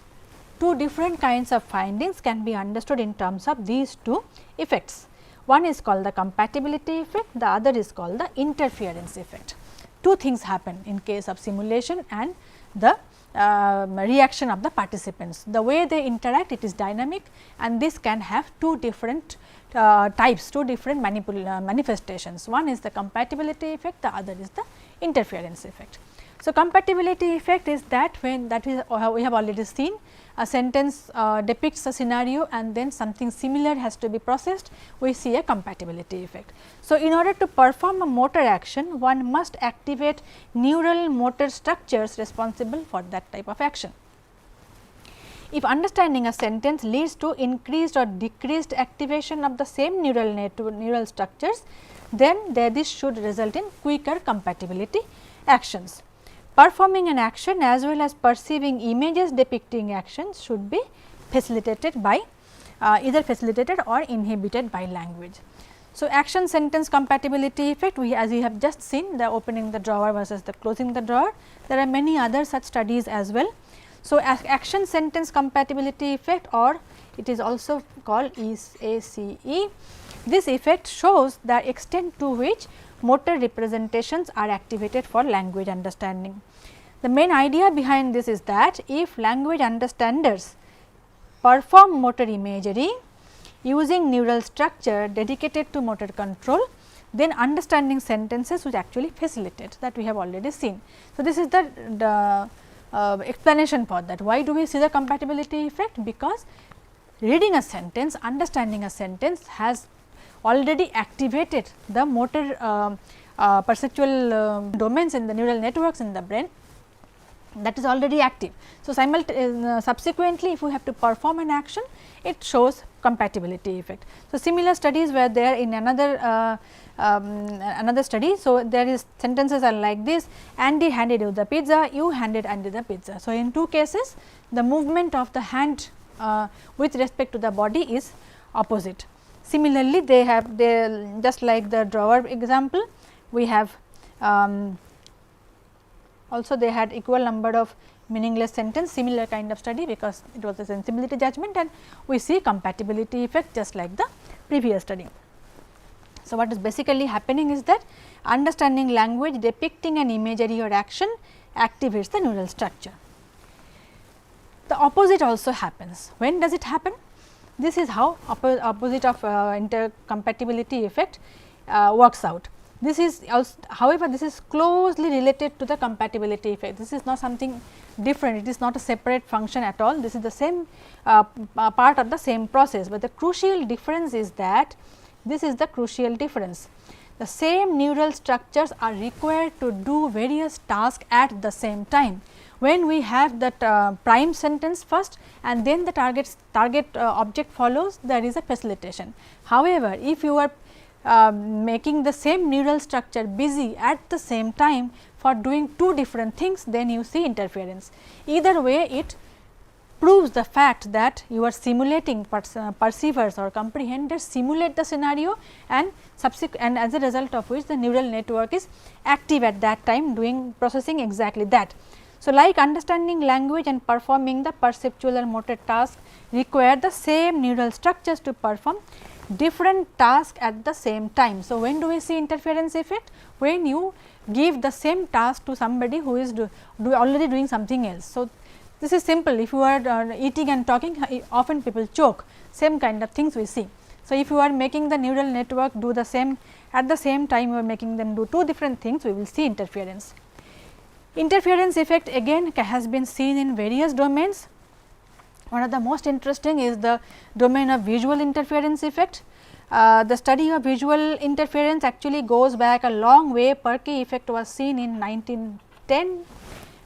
two different kinds of findings can be understood in terms of these two effects. One is called the compatibility effect, the other is called the interference effect. Two things happen in case of simulation and the reaction of the participants. The way they interact, it is dynamic, and this can have two different types, two different manifestations. One is the compatibility effect, the other is the interference effect. So, compatibility effect is that when we have already seen a sentence depicts a scenario and then something similar has to be processed, we see a compatibility effect. So, in order to perform a motor action, one must activate neural motor structures responsible for that type of action. If understanding a sentence leads to increased or decreased activation of the same neural structures, then this should result in quicker compatibility actions. Performing an action as well as perceiving images depicting actions should be facilitated by either facilitated or inhibited by language. So, action sentence compatibility effect, as we have just seen, the opening the drawer versus the closing the drawer. There are many other such studies as well. So, action sentence compatibility effect, or it is also called ACE. This effect shows the extent to which motor representations are activated for language understanding. The main idea behind this is that if language understanders perform motor imagery using neural structure dedicated to motor control, then understanding sentences would actually facilitate, that we have already seen. So, this is the explanation for that. Why do we see the compatibility effect? Because reading a sentence, understanding a sentence has already activated the motor perceptual domains in the neural networks in the brain, that is already active. So, subsequently if you have to perform an action, it shows compatibility effect. So, similar studies were there in another study. So, there is sentences are like this: Andy handed you the pizza, you handed Andy the pizza. So, in two cases the movement of the hand with respect to the body is opposite. Similarly, they just like the drawer example, we have also they had equal number of meaningless sentence, similar kind of study, because it was a sensibility judgment, and we see compatibility effect just like the previous study. So, what is basically happening is that understanding language depicting an imagery or action activates the neural structure. The opposite also happens. When does it happen? This is how opposite of intercompatibility effect works out. This is also, however, this is closely related to the compatibility effect. This is not something different, it is not a separate function at all. This is the same part of the same process, but the crucial difference is that this is the crucial difference. The same neural structures are required to do various tasks at the same time. When we have that prime sentence first and then the target object follows, there is a facilitation. However, if you are making the same neural structure busy at the same time for doing two different things, then you see interference. Either way, it proves the fact that you are simulating, perceivers or comprehenders simulate the scenario, and as a result of which the neural network is active at that time processing exactly that. So, like understanding language and performing the perceptual or motor task require the same neural structures to perform different tasks at the same time. So, when do we see interference effect? When you give the same task to somebody who is already doing something else. So, this is simple. If you are eating and talking, often people choke, same kind of things we see. So, if you are making the neural network do the same at the same time, you are making them do two different things, we will see interference. Interference effect again has been seen in various domains. One of the most interesting is the domain of visual interference effect. The study of visual interference actually goes back a long way. Perky effect was seen in 1910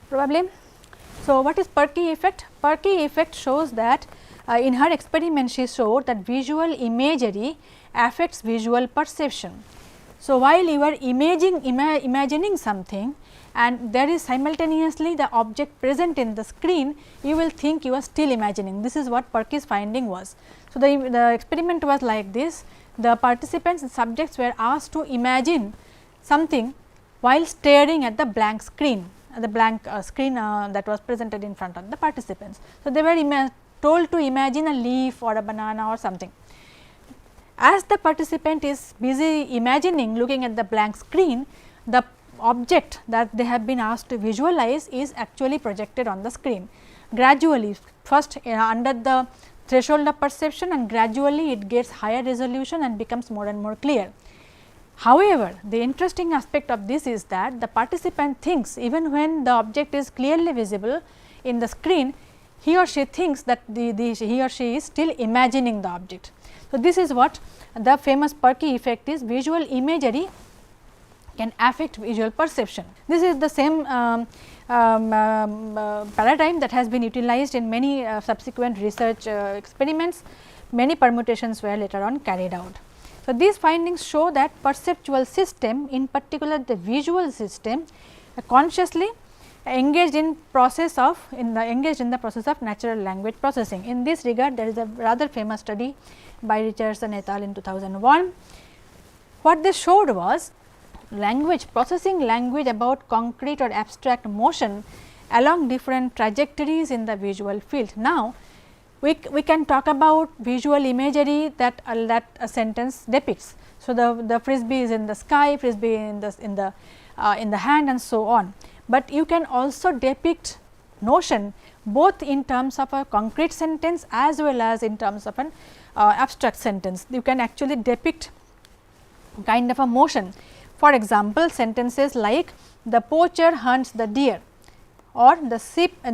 probably. So, what is Perky effect? Perky effect shows that in her experiment she showed that visual imagery affects visual perception. So, while you are imagining something and there is simultaneously the object present in the screen, you will think you are still imagining. This is what Perky's finding was. So, the experiment was like this: the participants and subjects were asked to imagine something while staring at the blank screen, that was presented in front of the participants. So, they were told to imagine a leaf or a banana or something. As the participant is busy imagining, looking at the blank screen, the object that they have been asked to visualize is actually projected on the screen. Gradually, first under the threshold of perception, and gradually it gets higher resolution and becomes more and more clear. However, the interesting aspect of this is that the participant thinks, even when the object is clearly visible in the screen, he or she thinks that he or she is still imagining the object. So, this is what the famous Perky effect is. Visual imagery can affect visual perception. This is the same paradigm that has been utilized in many subsequent research experiments. Many permutations were later on carried out. So, these findings show that perceptual system, in particular the visual system, consciously engaged in the process of natural language processing. In this regard, there is a rather famous study by Richardson et al. In 2001. What they showed was processing language about concrete or abstract motion along different trajectories in the visual field. Now, we can talk about visual imagery that a sentence depicts. So, the frisbee is in the sky, frisbee in the hand, and so on. But you can also depict notion both in terms of a concrete sentence as well as in terms of an abstract sentence. You can actually depict kind of a motion. For example, sentences like the poacher hunts the deer or the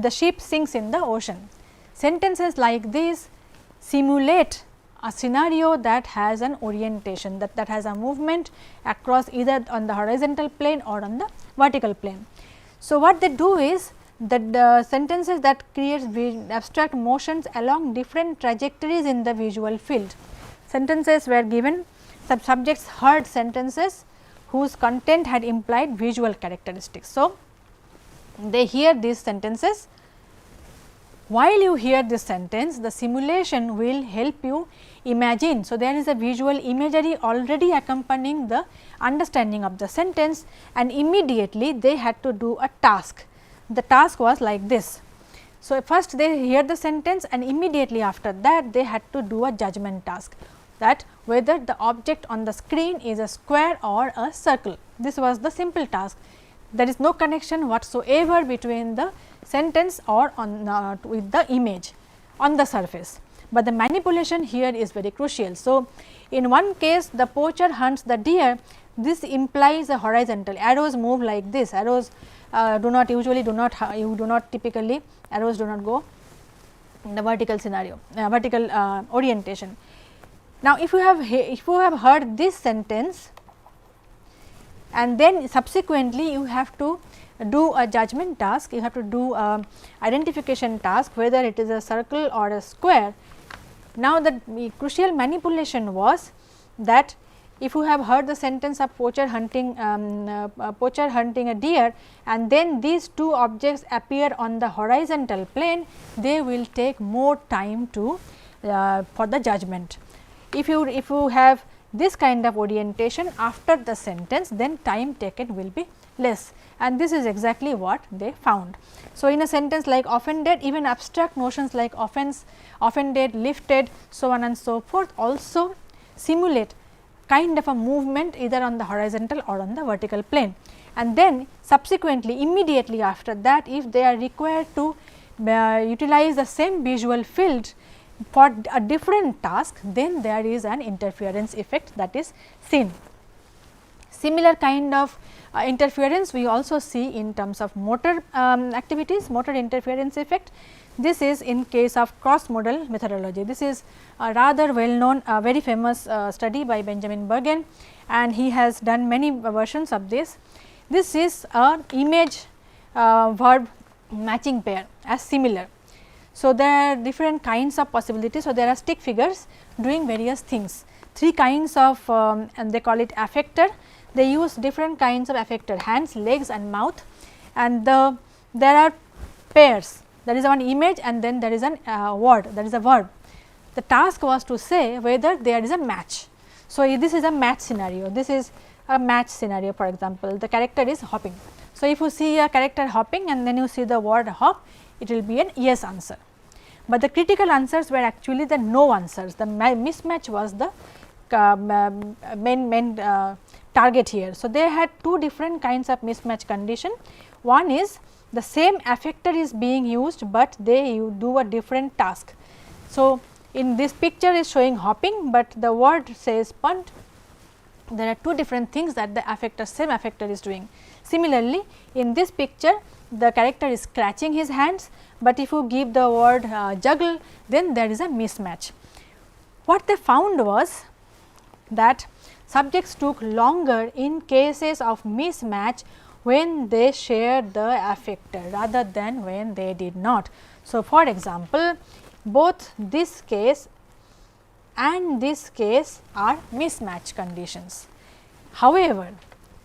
sheep sinks in the ocean. Sentences like these simulate a scenario that has an orientation, that has a movement across either on the horizontal plane or on the vertical plane. So, what they do is that the sentences that creates abstract motions along different trajectories in the visual field. Sentences were given, subjects heard sentences whose content had implied visual characteristics. So, they hear these sentences. While you hear this sentence, the simulation will help you imagine. So, there is a visual imagery already accompanying the understanding of the sentence, and immediately they had to do a task. The task was like this. So, first they hear the sentence, and immediately after that they had to do a judgment task, that whether the object on the screen is a square or a circle. This was the simple task. There is no connection whatsoever between the sentence or on with the image on the surface, but the manipulation here is very crucial. So, in one case the poacher hunts the deer, this implies a horizontal, arrows move like this, arrows do not typically arrows do not go in the vertical scenario, vertical orientation. Now, if you have heard this sentence and then subsequently you have to do a judgment task, you have to do a identification task whether it is a circle or a square. Now, the crucial manipulation was that if you have heard the sentence of poacher hunting a deer, and then these two objects appear on the horizontal plane, they will take more time to for the judgment. If you have this kind of orientation after the sentence, then time taken will be less, and this is exactly what they found. So, in a sentence like offended, even abstract notions like offense, offended, lifted, so on and so forth also simulate kind of a movement either on the horizontal or on the vertical plane. And then subsequently immediately after that, if they are required to utilize the same visual field for a different task, then there is an interference effect that is seen. Similar kind of interference we also see in terms of motor activities, motor interference effect. This is in case of cross modal methodology. This is a rather well known very famous study by Benjamin Bergen, and he has done many versions of this. This is a image verb matching pair as similar. So, there are different kinds of possibilities. So, there are stick figures doing various things, three kinds of and they call it affector. They use different kinds of affector, hands, legs and mouth, and there are pairs. There is one image and then there is an word, there is a verb. The task was to say whether there is a match. So, this is a match scenario, this is a match scenario. For example, the character is hopping. So, if you see a character hopping and then you see the word hop, it will be an yes answer, but the critical answers were actually the no answers. The mismatch was the main target here. So, they had two different kinds of mismatch condition. One is the same affector is being used, but they do a different task. So, in this picture is showing hopping, but the word says punt. There are two different things that the affector, same affector is doing. Similarly, in this picture the character is scratching his hands, but if you give the word juggle, then there is a mismatch. What they found was that subjects took longer in cases of mismatch when they shared the affector rather than when they did not. So, for example, both this case and this case are mismatch conditions. However,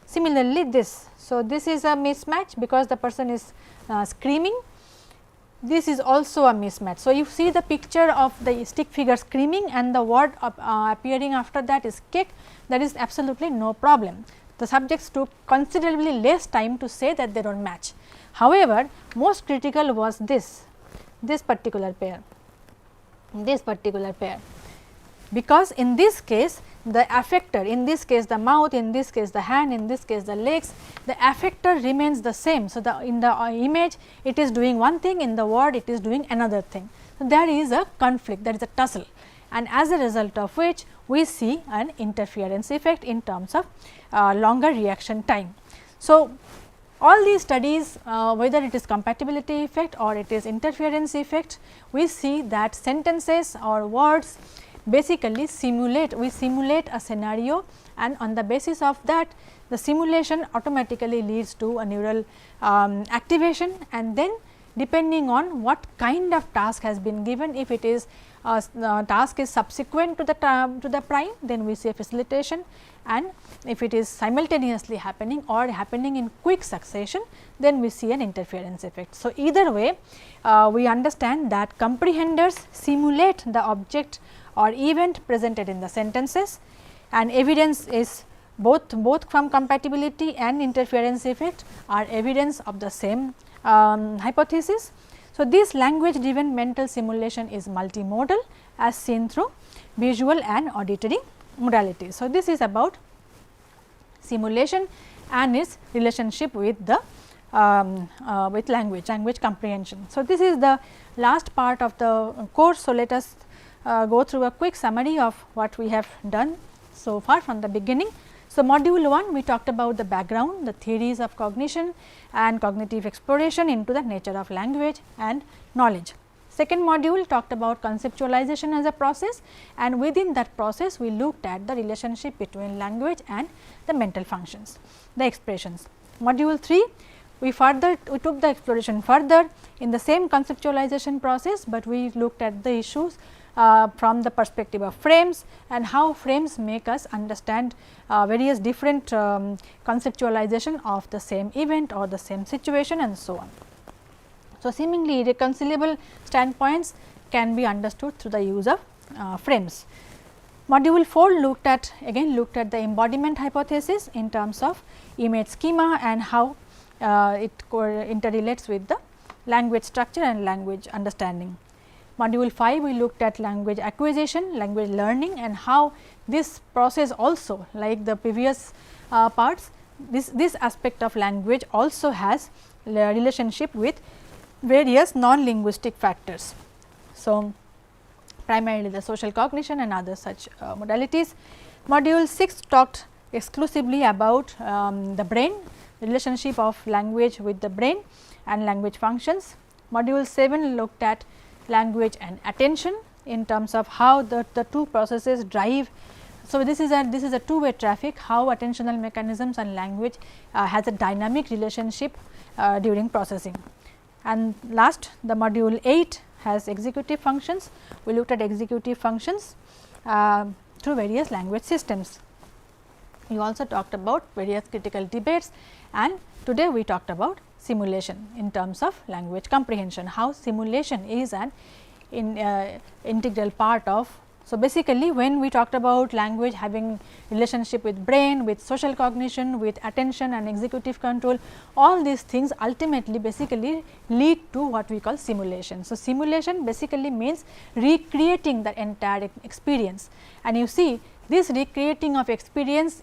similarly this. So, this is a mismatch because the person is screaming. This is also a mismatch. So, you see the picture of the stick figure screaming and the word appearing after that is kick, there is absolutely no problem. The subjects took considerably less time to say that they do not match. However, most critical was this particular pair, because in this case the affector, in this case the mouth, in this case the hand, in this case the legs, the affector remains the same. So, in the image it is doing one thing, in the word it is doing another thing. So, there is a conflict, there is a tussle, and as a result of which we see an interference effect in terms of longer reaction time. So, all these studies, whether it is compatibility effect or it is interference effect, we see that sentences or words basically we simulate a scenario, and on the basis of that the simulation automatically leads to a neural activation, and then depending on what kind of task has been given, if it is task is subsequent to the prime, then we see a facilitation, and if it is simultaneously happening or happening in quick succession, then we see an interference effect. So, either way we understand that comprehenders simulate the object or event presented in the sentences, and evidence is both from compatibility and interference effect are evidence of the same hypothesis. So, this language driven mental simulation is multimodal as seen through visual and auditory modalities. So, this is about simulation and its relationship with the with language comprehension. So, this is the last part of the course. So, let us go through a quick summary of what we have done so far from the beginning. So, module 1 we talked about the background, the theories of cognition and cognitive exploration into the nature of language and knowledge. Second module talked about conceptualization as a process, and within that process we looked at the relationship between language and the mental functions, the expressions. Module 3 we took the exploration further in the same conceptualization process, but we looked at the issues from the perspective of frames and how frames make us understand various different conceptualization of the same event or the same situation and so on. So, seemingly irreconcilable standpoints can be understood through the use of frames. Module 4 looked at the embodiment hypothesis in terms of image schema and how it interrelates with the language structure and language understanding. Module 5 we looked at language acquisition, language learning, and how this process also, like the previous parts, this aspect of language also has relationship with various non-linguistic factors. So, primarily the social cognition and other such modalities. Module 6 talked exclusively about the brain, relationship of language with the brain and language functions. Module 7 looked at language and attention in terms of how the two processes drive. So, this is a two-way traffic, how attentional mechanisms and language has a dynamic relationship during processing. And last, the module 8 has executive functions. We looked at executive functions through various language systems. We also talked about various critical debates, and today we talked about simulation in terms of language comprehension, how simulation is an integral part of. So, basically when we talked about language having relationship with brain, with social cognition, with attention and executive control, all these things ultimately basically lead to what we call simulation. So, simulation basically means recreating the entire experience, and you see this recreating of experience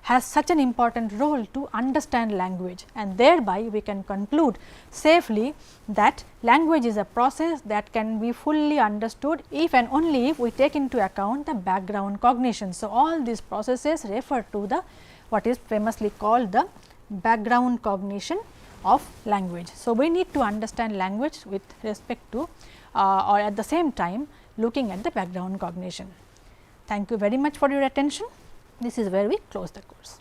has such an important role to understand language, and thereby we can conclude safely that language is a process that can be fully understood if and only if we take into account the background cognition. So, all these processes refer to the what is famously called the background cognition of language. So, we need to understand language with respect to or at the same time looking at the background cognition. Thank you very much for your attention. This is where we close the course.